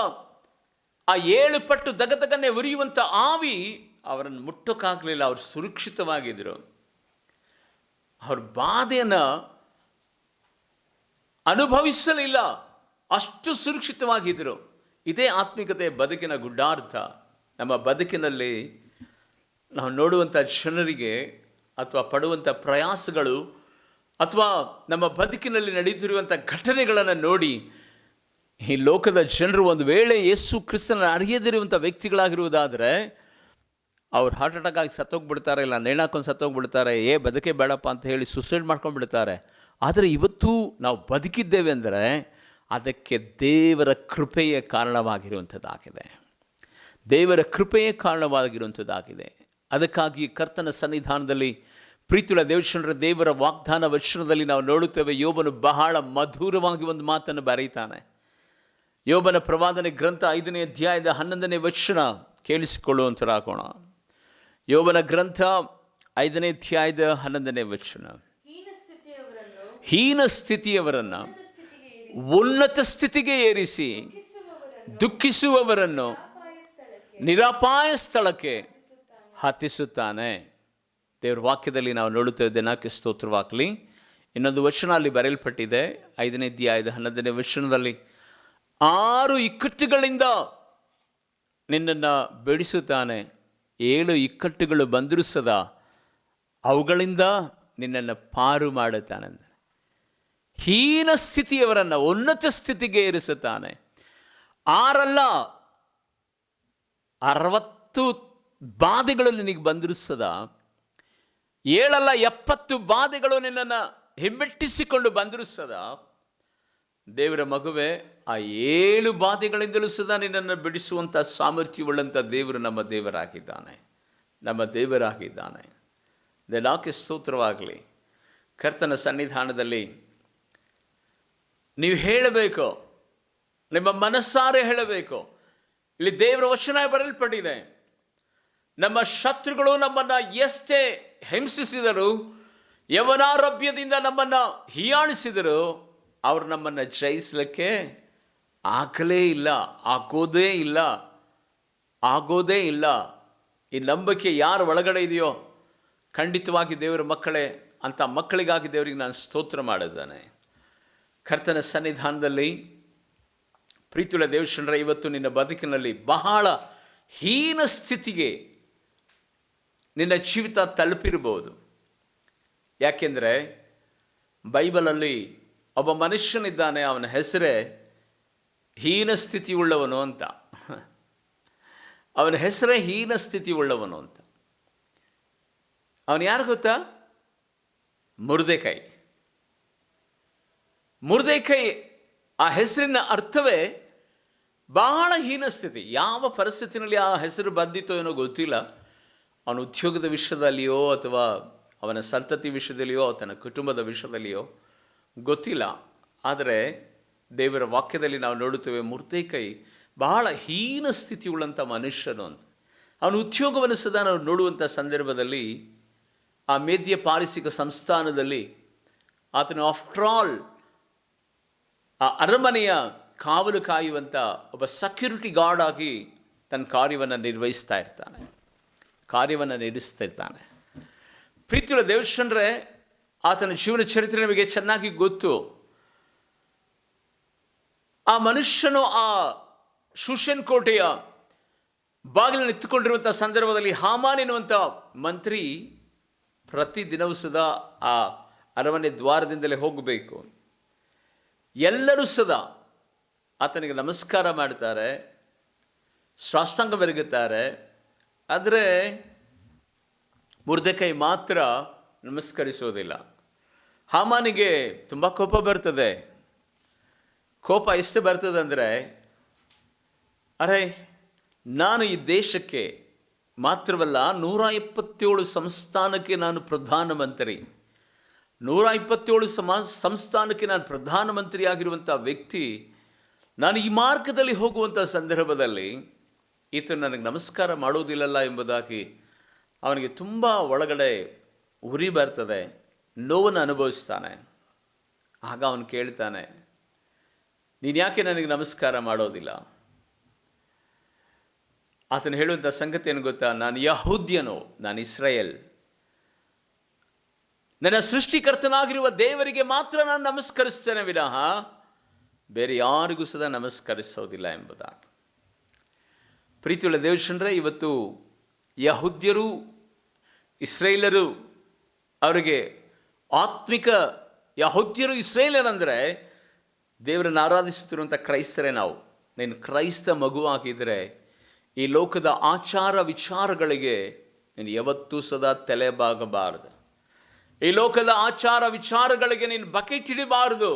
ಆ 7 ಪಟ್ಟು ದಗದಗನ್ನೇ ಉರಿಯುವಂಥ ಆವಿ ಅವರನ್ನು ಮುಟ್ಟೋಕ್ಕಾಗಲಿಲ್ಲ. ಅವರು ಸುರಕ್ಷಿತವಾಗಿದ್ದರು. ಅವ್ರ ಬಾಧೆಯನ್ನು ಅನುಭವಿಸಲಿಲ್ಲ, ಅಷ್ಟು ಸುರಕ್ಷಿತವಾಗಿದ್ದರು. ಇದೇ ಆತ್ಮಿಕತೆ ಬದುಕಿನ ಗುಡ್ಡಾರ್ಥ. ನಮ್ಮ ಬದುಕಿನಲ್ಲಿ ನಾವು ನೋಡುವಂಥ ಜನರಿಗೆ ಅಥವಾ ಪಡುವಂಥ ಪ್ರಯಾಸಗಳು ಅಥವಾ ನಮ್ಮ ಬದುಕಿನಲ್ಲಿ ನಡೆಯುತ್ತಿರುವಂಥ ಘಟನೆಗಳನ್ನು ನೋಡಿ ಈ ಲೋಕದ ಜನರು ಒಂದು ವೇಳೆ ಯೇಸು ಕ್ರಿಸ್ತನ ಅರಿಯದಿರುವಂಥ ವ್ಯಕ್ತಿಗಳಾಗಿರುವುದಾದರೆ ಅವ್ರು ಹಾರ್ಟ್ ಅಟ್ಯಾಕ್ ಆಗಿ ಸತ್ತೋಗ್ಬಿಡ್ತಾರೆ, ಇಲ್ಲ ನೇಣಾಕೊಂಡು ಸತ್ತೋಗ್ಬಿಡ್ತಾರೆ, ಬದುಕೇ ಬೇಡಪ್ಪ ಅಂತ ಹೇಳಿ ಸುಸೈಡ್ ಮಾಡ್ಕೊಂಡ್ಬಿಡ್ತಾರೆ. ಆದರೆ ಇವತ್ತು ನಾವು ಬದುಕಿದ್ದೇವೆ ಅಂದರೆ ಅದಕ್ಕೆ ದೇವರ ಕೃಪೆಯೇ ಕಾರಣವಾಗಿರುವಂಥದ್ದಾಗಿದೆ. ದೇವರ ಕೃಪೆಯೇ ಕಾರಣವಾಗಿರುವಂಥದ್ದಾಗಿದೆ. ಅದಕ್ಕಾಗಿ ಕರ್ತನ ಸನ್ನಿಧಾನದಲ್ಲಿ ಪ್ರೀತಿಯುಳ್ಳ ದೇವಶರಣರ ದೇವರ ವಾಗ್ದಾನ ವಚನದಲ್ಲಿ ನಾವು ನೋಡುತ್ತೇವೆ, ಯೋಬನು ಬಹಳ ಮಧುರವಾಗಿ ಒಂದು ಮಾತನ್ನು ಬರೀತಾನೆ. ಯೋಬನ ಪ್ರವಾದನೆ ಗ್ರಂಥ 5ನೇ ಅಧ್ಯಾಯದ 11ನೇ ವಚನ ಕೇಳಿಸಿಕೊಳ್ಳುವಂತರಾಗೋಣ. ಯೋಬನ ಗ್ರಂಥ 5ನೇ ಅಧ್ಯಾಯದ 11ನೇ ವಚನ. ಹೀನ ಸ್ಥಿತಿಯವರನ್ನು ಉನ್ನತ ಸ್ಥಿತಿಗೆ ಏರಿಸಿ ದುಃಖಿಸುವವರನ್ನು ನಿರಾಪಾಯ ಸ್ಥಳಕ್ಕೆ ಹತ್ತಿಸುತ್ತಾನೆ. ದೇವರ ವಾಕ್ಯದಲ್ಲಿ ನಾವು ನೋಡುತ್ತೇವೆ. ದಿನಕ್ಕೆ ಸ್ತೋತ್ರವಾಗಲಿ. ಇನ್ನೊಂದು ವಚನ ಅಲ್ಲಿ ಬರೆಯಲ್ಪಟ್ಟಿದೆ 5ನೇ ಅಧ್ಯಾಯದ 11ನೇ ವಚನದಲ್ಲಿ, 6 ಇಕ್ಕಟ್ಟುಗಳಿಂದ ನಿನ್ನನ್ನು ಬಿಡಿಸುತ್ತಾನೆ, 7 ಇಕ್ಕಟ್ಟುಗಳು ಬಂದರೂ ಸದಾ ಅವುಗಳಿಂದ ನಿನ್ನನ್ನು ಪಾರು ಮಾಡುತ್ತಾನೆ. ಹೀನ ಸ್ಥಿತಿಯವರನ್ನು ಉನ್ನತ ಸ್ಥಿತಿಗೆ ಏರಿಸುತ್ತಾನೆ. 6 ಅಲ್ಲ 60 ಬಾಧೆಗಳು ನಿನಗೆ ಬಂದರೂ ಸದಾ, 7 ಅಲ್ಲ 70 ಬಾಧೆಗಳು ನಿನ್ನನ್ನು ಹಿಮ್ಮೆಟ್ಟಿಸಿಕೊಂಡು ಬಂದರೂ ಸದಾ, ದೇವರ ಮಗುವೆ, ಆ 7 ಬಾಧೆಗಳಿಂದಲೂ ಸದಾ ನಿನ್ನನ್ನು ಬಿಡಿಸುವಂಥ ಸಾಮರ್ಥ್ಯವುಳ್ಳಂಥ ದೇವರು ನಮ್ಮ ದೇವರಾಗಿದ್ದಾನೆ, ನಮ್ಮ ದೇವರಾಗಿದ್ದಾನೆ. ದೇವಕ್ಕೆ ಸ್ತೋತ್ರವಾಗಲಿ. ಕರ್ತನ ಸನ್ನಿಧಾನದಲ್ಲಿ ನೀವು ಹೇಳಬೇಕು, ನಿಮ್ಮ ಮನಸ್ಸಾರೆ ಹೇಳಬೇಕು. ಇಲ್ಲಿ ದೇವರ ವಚನ ಬರೆಯಲ್ಪಟ್ಟಿದೆ, ನಮ್ಮ ಶತ್ರುಗಳು ನಮ್ಮನ್ನು ಎಷ್ಟೇ ಹಿಂಸಿಸಿದರು, ಯವನಾರೋಗ್ಯದಿಂದ ನಮ್ಮನ್ನು ಹೀಯಾಳಿಸಿದರು, ಅವರು ನಮ್ಮನ್ನು ಜಯಿಸಲಿಕ್ಕೆ ಆಗಲೇ ಇಲ್ಲ, ಆಗೋದೇ ಇಲ್ಲ. ಈ ನಂಬಿಕೆ ಯಾರ ಒಳಗಡೆ ಇದೆಯೋ ಖಂಡಿತವಾಗಿ ದೇವರ ಮಕ್ಕಳೇ, ಅಂಥ ಮಕ್ಕಳಿಗಾಗಿ ದೇವರಿಗೆ ನಾನು ಸ್ತೋತ್ರ ಮಾಡಿದ್ದಾನೆ. ಕರ್ತನ ಸನ್ನಿಧಾನದಲ್ಲಿ ಪ್ರೀತಿಯುಳ್ಳ ದೇವಶನರ, ಇವತ್ತು ನಿನ್ನ ಬದುಕಿನಲ್ಲಿ ಬಹಳ ಹೀನ ಸ್ಥಿತಿಗೆ ನಿನ್ನ ಜೀವಿತ ತಲುಪಿರಬಹುದು. ಯಾಕೆಂದರೆ ಬೈಬಲಲ್ಲಿ ಒಬ್ಬ ಮನುಷ್ಯನಿದ್ದಾನೆ, ಅವನ ಹೆಸರೇ ಹೀನ ಸ್ಥಿತಿ ಉಳ್ಳವನು ಅಂತ. ಅವನ ಹೆಸರೇ ಹೀನ ಸ್ಥಿತಿ ಉಳ್ಳವನು ಅಂತ. ಅವನು ಯಾರು ಗೊತ್ತಾ? ಮೊರ್ದೆಕೈ. ಮೊರ್ದೆಕೈ ಆ ಹೆಸರಿನ ಅರ್ಥವೇ ಬಹಳ ಹೀನ ಸ್ಥಿತಿ. ಯಾವ ಪರಿಸ್ಥಿತಿನಲ್ಲಿ ಆ ಹೆಸರು ಬಂದಿತ್ತೋ ಏನೋ ಗೊತ್ತಿಲ್ಲ. ಅವನ ಉದ್ಯೋಗದ ವಿಷಯದಲ್ಲಿಯೋ ಅಥವಾ ಅವನ ಸಂತತಿ ವಿಷಯದಲ್ಲಿಯೋ ತನ್ನ ಕುಟುಂಬದ ವಿಷಯದಲ್ಲಿಯೋ ಗೊತ್ತಿಲ್ಲ. ಆದರೆ ದೇವರ ವಾಕ್ಯದಲ್ಲಿ ನಾವು ನೋಡುತ್ತೇವೆ, ಮೊರ್ದೆಕೈ ಬಹಳ ಹೀನ ಸ್ಥಿತಿ ಉಳ್ಳಂಥ ಮನುಷ್ಯನು ಅಂತ. ಅವನ ಉದ್ಯೋಗವನ್ನು ಸದಾ ನಾವು ನೋಡುವಂಥ ಸಂದರ್ಭದಲ್ಲಿ ಆ ಮೇದ್ಯ ಪಾರಸಿಕ ಸಂಸ್ಥಾನದಲ್ಲಿ ಆತನು ಆಫ್ಟರ್ ಆಲ್ ಆ ಅರಮನೆಯ ಕಾವಲು ಕಾಯುವಂಥ ಒಬ್ಬ ಸೆಕ್ಯೂರಿಟಿ ಗಾರ್ಡ್ ಆಗಿ ತನ್ನ ಕಾರ್ಯವನ್ನು ನಿರ್ವಹಿಸ್ತಾ ಇರ್ತಾನೆ. ಪ್ರೀತಿಯುಳ್ಳ ದೇವಶನರೇ, ಆತನ ಜೀವನ ಚರಿತ್ರೆ ನಮಗೆ ಚೆನ್ನಾಗಿ ಗೊತ್ತು. ಆ ಮನುಷ್ಯನು ಆ ಶೂಷನ್ ಕೋಟೆಯ ಬಾಗಿಲನ್ನು ಎತ್ತುಕೊಂಡಿರುವಂಥ ಸಂದರ್ಭದಲ್ಲಿ ಹಾಮಾನ್ ಎನ್ನುವಂಥ ಮಂತ್ರಿ ಪ್ರತಿದಿನವೂ ಸದಾ ಆ ಅರಮನೆ ದ್ವಾರದಿಂದಲೇ ಹೋಗಬೇಕು. ಎಲ್ಲರೂ ಸದಾ ಆತನಿಗೆ ನಮಸ್ಕಾರ ಮಾಡ್ತಾರೆ, ಸಾಷ್ಟಾಂಗ ಬೆರಗುತ್ತಾರೆ. ಆದರೆ ಮೊರ್ದೆಕೈ ಮಾತ್ರ ನಮಸ್ಕರಿಸೋದಿಲ್ಲ. ಹಾಮಾನಿಗೆ ತುಂಬ ಕೋಪ ಬರ್ತದೆ. ಕೋಪ ಎಷ್ಟು ಬರ್ತದೆ ಅಂದರೆ, ಅರೆ, ನಾನು ಈ ದೇಶಕ್ಕೆ ಮಾತ್ರವಲ್ಲ 127 ಸಂಸ್ಥಾನಕ್ಕೆ ನಾನು ಪ್ರಧಾನಮಂತ್ರಿ, 127 ಸಂಸ್ಥಾನಕ್ಕೆ ನಾನು ಪ್ರಧಾನಮಂತ್ರಿ ಆಗಿರುವಂಥ ವ್ಯಕ್ತಿ, ನಾನು ಈ ಮಾರ್ಗದಲ್ಲಿ ಹೋಗುವಂಥ ಸಂದರ್ಭದಲ್ಲಿ ಈತ ನನಗೆ ನಮಸ್ಕಾರ ಮಾಡೋದಿಲ್ಲಲ್ಲ ಎಂಬುದಾಗಿ ಅವನಿಗೆ ತುಂಬ ಒಳಗಡೆ ಉರಿ ಬರ್ತದೆ, ನೋವನ್ನು ಅನುಭವಿಸ್ತಾನೆ. ಆಗ ಅವನು ಕೇಳ್ತಾನೆ, ನೀನು ಯಾಕೆ ನನಗೆ ನಮಸ್ಕಾರ ಮಾಡೋದಿಲ್ಲ? ಆತನು ಹೇಳುವಂಥ ಸಂಗತಿ ಏನು ಗೊತ್ತಾ? ನಾನು ಯಹೂದ್ಯನು, ನಾನು ಇಸ್ರಾಯೇಲ್, ನನ್ನ ಸೃಷ್ಟಿಕರ್ತನಾಗಿರುವ ದೇವರಿಗೆ ಮಾತ್ರ ನಾನು ನಮಸ್ಕರಿಸ್ತೇನೆ ವಿನಃ ಬೇರೆ ಯಾರಿಗೂ ಸದಾ ನಮಸ್ಕರಿಸೋದಿಲ್ಲ ಎಂಬುದಾಗಿ. ಪ್ರೀತಿಯುಳ್ಳ ದೇವಶನರೇ, ಇವತ್ತು ಯಹೂದ್ಯರು, ಇಸ್ರೇಲರು, ಅವರಿಗೆ ಆತ್ಮಿಕ ಯಹೂದ್ಯರು, ಇಸ್ರೇಲರಂದರೆ ದೇವರನ್ನು ಆರಾಧಿಸುತ್ತಿರುವಂಥ ಕ್ರೈಸ್ತರೇ ನಾವು. ನೀನು ಕ್ರೈಸ್ತ ಮಗುವಾಗಿದ್ದರೆ ಈ ಲೋಕದ ಆಚಾರ ವಿಚಾರಗಳಿಗೆ ನೀನು ಯಾವತ್ತೂ ಸದಾ ತಲೆಬಾಗಬಾರದು. ಈ ಲೋಕದ ಆಚಾರ ವಿಚಾರಗಳಿಗೆ ನೀನು ಬಕೆಟ್ ಹಿಡಿಬಾರದು.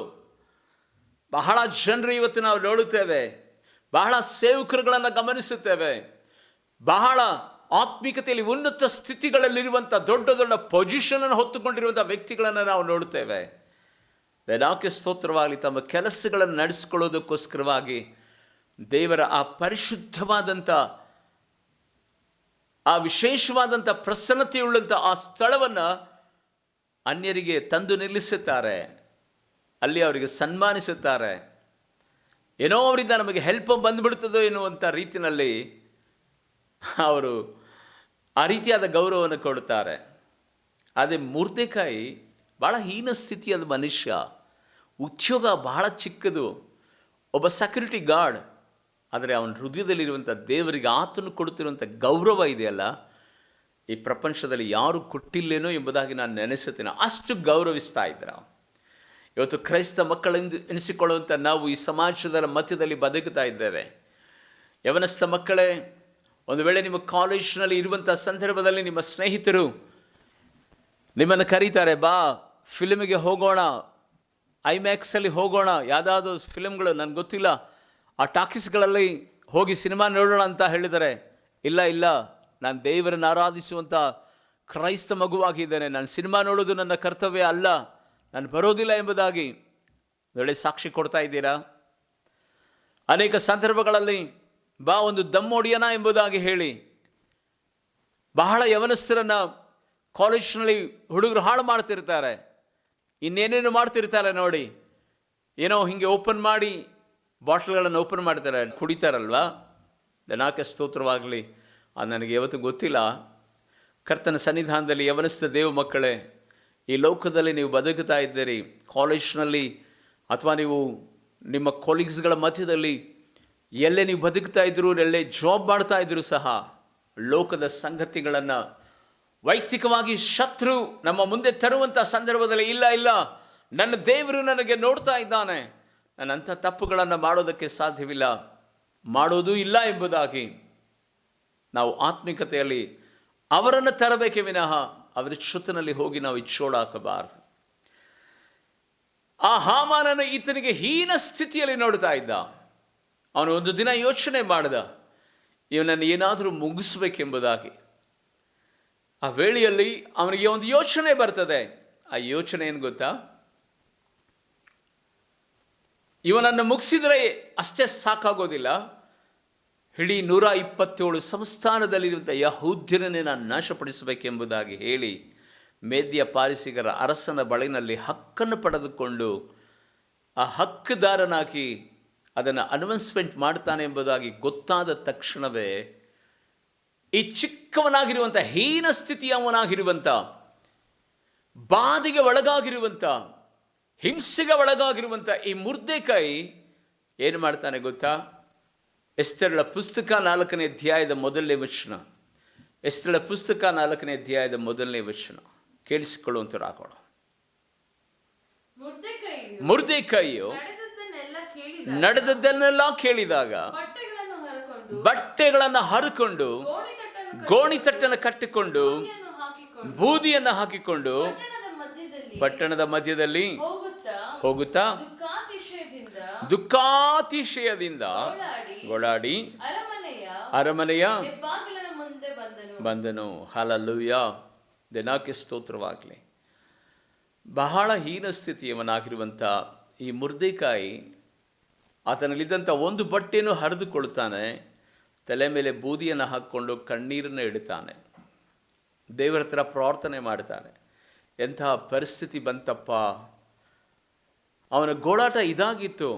ಬಹಳ ಜನರು ಇವತ್ತು ನಾವು ನೋಡುತ್ತೇವೆ, ಬಹಳ ಸೇವಕರುಗಳನ್ನು ಗಮನಿಸುತ್ತೇವೆ, ಬಹಳ ಆತ್ಮಿಕತೆಯಲ್ಲಿ ಉನ್ನತ ಸ್ಥಿತಿಗಳಲ್ಲಿರುವಂಥ ದೊಡ್ಡ ದೊಡ್ಡ ಪೊಸಿಷನನ್ನು ಹೊತ್ತುಕೊಂಡಿರುವಂಥ ವ್ಯಕ್ತಿಗಳನ್ನು ನಾವು ನೋಡುತ್ತೇವೆ. ದೇವಕ್ಕೆ ಸ್ತೋತ್ರವಾಗಲಿ. ತಮ್ಮ ಕೆಲಸಗಳನ್ನು ನಡೆಸಿಕೊಳ್ಳೋದಕ್ಕೋಸ್ಕರವಾಗಿ ದೇವರ ಆ ಪರಿಶುದ್ಧವಾದಂಥ, ಆ ವಿಶೇಷವಾದಂಥ ಪ್ರಸನ್ನತೆಯುಳ್ಳಂಥ ಆ ಸ್ಥಳವನ್ನು ಅನ್ಯರಿಗೆ ತಂದು ನಿಲ್ಲಿಸುತ್ತಾರೆ. ಅಲ್ಲಿ ಅವರಿಗೆ ಸನ್ಮಾನಿಸುತ್ತಾರೆ. ಏನೋ ಅವರಿಂದ ನಮಗೆ ಹೆಲ್ಪ್ ಬಂದುಬಿಡ್ತದೋ ಎನ್ನುವಂಥ ರೀತಿಯಲ್ಲಿ ಅವರು ಆ ರೀತಿಯಾದ ಗೌರವವನ್ನು ಕೊಡುತ್ತಾರೆ. ಆದರೆ ಮೊರ್ದೆಕಾಯಿ ಭಾಳ ಹೀನ ಸ್ಥಿತಿಯಾದ ಮನುಷ್ಯ, ಉದ್ಯೋಗ ಬಹಳ ಚಿಕ್ಕದು, ಒಬ್ಬ ಸೆಕ್ಯೂರಿಟಿ ಗಾರ್ಡ್. ಆದರೆ ಅವನ ಹೃದಯದಲ್ಲಿರುವಂಥ ದೇವರಿಗೆ ಆತನು ಕೊಡುತ್ತಿರುವಂಥ ಗೌರವ ಇದೆಯಲ್ಲ, ಈ ಪ್ರಪಂಚದಲ್ಲಿ ಯಾರು ಕೊಟ್ಟಿಲ್ಲೇನೋ ಎಂಬುದಾಗಿ ನಾನು ನೆನೆಸುತ್ತೇನೆ. ಅಷ್ಟು ಗೌರವಿಸ್ತಾ ಇದ್ರು. ಇವತ್ತು ಕ್ರೈಸ್ತ ಮಕ್ಕಳೆಂದು ಎನಿಸಿಕೊಳ್ಳುವಂಥ ನಾವು ಈ ಸಮಾಜದ ಮಧ್ಯದಲ್ಲಿ ಬದುಕುತ್ತಾ ಇದ್ದೇವೆ. ಯವನಸ್ಥ ಮಕ್ಕಳೇ, ಒಂದು ವೇಳೆ ನಿಮ್ಮ ಕಾಲೇಜಿನಲ್ಲಿ ಇರುವಂಥ ಸಂದರ್ಭದಲ್ಲಿ ನಿಮ್ಮ ಸ್ನೇಹಿತರು ನಿಮ್ಮನ್ನು ಕರೀತಾರೆ, ಬಾ ಫಿಲ್ಮಿಗೆ ಹೋಗೋಣ, ಐಮ್ಯಾಕ್ಸಲ್ಲಿ ಹೋಗೋಣ, ಯಾವುದಾದ್ರು ಫಿಲ್ಮ್ಗಳು ನನಗೆ ಗೊತ್ತಿಲ್ಲ, ಆ ಟಾಕೀಸ್ಗಳಲ್ಲಿ ಹೋಗಿ ಸಿನಿಮಾ ನೋಡೋಣ ಅಂತ ಹೇಳಿದರೆ, ಇಲ್ಲ ಇಲ್ಲ, ನಾನು ದೇವರನ್ನು ಆರಾಧಿಸುವಂಥ ಕ್ರೈಸ್ತ ಮಗುವಾಗಿದ್ದೇನೆ, ನಾನು ಸಿನಿಮಾ ನೋಡೋದು ನನ್ನ ಕರ್ತವ್ಯ ಅಲ್ಲ, ನಾನು ಬರೋದಿಲ್ಲ ಎಂಬುದಾಗಿ ಒಳ್ಳೆ ಸಾಕ್ಷಿ ಕೊಡ್ತಾ ಇದ್ದೀರಾ? ಅನೇಕ ಸಂದರ್ಭಗಳಲ್ಲಿ ಬಾ ಒಂದು ದಮ್ ಹೊಡಿಯೋಣ ಎಂಬುದಾಗಿ ಹೇಳಿ ಬಹಳ ಯವನಸ್ಥರನ್ನು ಕಾಲೇಜಿನಲ್ಲಿ ಹುಡುಗರು ಹಾಳು ಮಾಡ್ತಿರ್ತಾರೆ, ಇನ್ನೇನೇನು ಮಾಡ್ತಿರ್ತಾರೆ ನೋಡಿ. ಏನೋ ಹೀಗೆ ಓಪನ್ ಮಾಡಿ ಬಾಟ್ಲ್ಗಳನ್ನು ಓಪನ್ ಮಾಡ್ತಾರೆ, ಕುಡಿತಾರಲ್ವ. ದನಾಕೆ ಸ್ತೋತ್ರವಾಗಲಿ. ಅದು ನನಗೆ ಯಾವತ್ತೂ ಗೊತ್ತಿಲ್ಲ. ಕರ್ತನ ಸನ್ನಿಧಾನದಲ್ಲಿ ಯವನಸ್ಥ ದೇವ ಮಕ್ಕಳೇ, ಈ ಲೋಕದಲ್ಲಿ ನೀವು ಬದುಕುತ್ತಾ ಇದ್ದೀರಿ, ಕಾಲೇಜ್ನಲ್ಲಿ ಅಥವಾ ನೀವು ನಿಮ್ಮ ಕೊಲೀಗ್ಸ್ಗಳ ಮಧ್ಯದಲ್ಲಿ ಎಲ್ಲೇ ನೀವು ಬದುಕ್ತಾ ಇದ್ರು, ಎಲ್ಲೇ ಜಾಬ್ ಮಾಡ್ತಾ ಇದ್ರು ಸಹ ಲೋಕದ ಸಂಗತಿಗಳನ್ನು ವೈಯಕ್ತಿಕವಾಗಿ ಶತ್ರು ನಮ್ಮ ಮುಂದೆ ತರುವಂಥ ಸಂದರ್ಭದಲ್ಲಿ ಇಲ್ಲ ಇಲ್ಲ, ನನ್ನ ದೇವರು ನನಗೆ ನೋಡ್ತಾ ಇದ್ದಾನೆ, ನಾನು ಅಂಥ ತಪ್ಪುಗಳನ್ನು ಮಾಡೋದಕ್ಕೆ ಸಾಧ್ಯವಿಲ್ಲ, ಮಾಡೋದೂ ಇಲ್ಲ ಎಂಬುದಾಗಿ ನಾವು ಆತ್ಮಿಕತೆಯಲ್ಲಿ ಅವರನ್ನು ತರಬೇಕೇ ವಿನಃ ಅವರ ಶ್ರುತನಲ್ಲಿ ಹೋಗಿ ನಾವು ಇಚ್ಚೋಡಾಕಬಾರದು. ಆ ಹಾಮಾನನು ಈತನಿಗೆ ಹೀನ ಸ್ಥಿತಿಯಲ್ಲಿ ನೋಡ್ತಾ ಇದ್ದ. ಅವನು ಒಂದು ದಿನ ಯೋಚನೆ ಮಾಡಿದ, ಇವನನ್ನು ಏನಾದರೂ ಮುಗಿಸ್ಬೇಕೆಂಬುದಾಗಿ. ಆ ವೇಳೆಯಲ್ಲಿ ಅವನಿಗೆ ಒಂದು ಯೋಚನೆ ಬರ್ತದೆ. ಆ ಯೋಚನೆ ಏನು ಗೊತ್ತಾ? ಇವನನ್ನು ಮುಗಿಸಿದರೆ ಅಷ್ಟೇ ಸಾಕಾಗೋದಿಲ್ಲ, ಇಡೀ 127 ಸಂಸ್ಥಾನದಲ್ಲಿರುವಂಥ ಯಹೂದ್ಯರನ್ನೇ ನಾನು ನಾಶಪಡಿಸಬೇಕೆಂಬುದಾಗಿ ಹೇಳಿ ಮೇದ್ಯ ಪಾರಸಿಗರ ಅರಸನ ಬಳಿನಲ್ಲಿ ಹಕ್ಕನ್ನು ಪಡೆದುಕೊಂಡು ಆ ಹಕ್ಕುದಾರನಾಗಿ ಅದನ್ನು ಅನೌನ್ಸ್ಮೆಂಟ್ ಮಾಡ್ತಾನೆ ಎಂಬುದಾಗಿ ಗೊತ್ತಾದ ತಕ್ಷಣವೇ ಈ ಚಿಕ್ಕವನಾಗಿರುವಂಥ, ಹೀನ ಸ್ಥಿತಿಯವನಾಗಿರುವಂಥ, ಬಾಧೆಗೆ ಒಳಗಾಗಿರುವಂಥ, ಹಿಂಸೆಗೆ ಒಳಗಾಗಿರುವಂಥ ಈ ಮೊರ್ದೆಕಾಯಿ ಏನು ಮಾಡ್ತಾನೆ ಗೊತ್ತಾ? ಎಸ್ತೇರಳ ಪುಸ್ತಕ 4ನೇ ಅಧ್ಯಾಯದ 1ನೇ ವಚನ. ಎಸ್ತೇರಳ ಪುಸ್ತಕ 4ನೇ ಅಧ್ಯಾಯದ 1ನೇ ವಚನ ಕೇಳಿಸಿಕೊಳ್ಳುವಂತರಾಗೋಣ. ಮೊರ್ದೆಕಾಯಿಯು ನಡೆದದ್ದನ್ನೆಲ್ಲ ಕೇಳಿದಾಗ ಬಟ್ಟೆಗಳನ್ನು ಹರಕೊಂಡು ಗೋಣಿತಟ್ಟನ್ನು ಕಟ್ಟಿಕೊಂಡು ಬೂದಿಯನ್ನು ಹಾಕಿಕೊಂಡು ಪಟ್ಟಣದ ಮಧ್ಯದಲ್ಲಿ ಹೋಗುತ್ತಾ ದುಃಖಾತಿಶಯದಿಂದ ಗೋಳಾಡಿ ಅರಮನೆಯ ಬಂದನು. ಹಲ್ಲೆಲೂಯ, ದೇವರಿಗೆ ಸ್ತೋತ್ರವಾಗಲಿ. ಬಹಳ ಹೀನ ಸ್ಥಿತಿಯವನಾಗಿರುವಂಥ ಈ ಮೊರ್ದೆಕಾಯಿ ಆತನಲ್ಲಿದ್ದಂಥ ಒಂದು ಬಟ್ಟೆಯನ್ನು ಹರಿದುಕೊಳ್ತಾನೆ, ತಲೆ ಮೇಲೆ ಬೂದಿಯನ್ನು ಹಾಕ್ಕೊಂಡು ಕಣ್ಣೀರನ್ನು ಇಡುತ್ತಾನೆ, ದೇವರ ಹತ್ರ ಪ್ರಾರ್ಥನೆ ಮಾಡ್ತಾನೆ. ಎಂತಹ ಪರಿಸ್ಥಿತಿ ಬಂತಪ್ಪ! ಅವನ ಗೋಳಾಟ ಇದಾಗಿತ್ತು.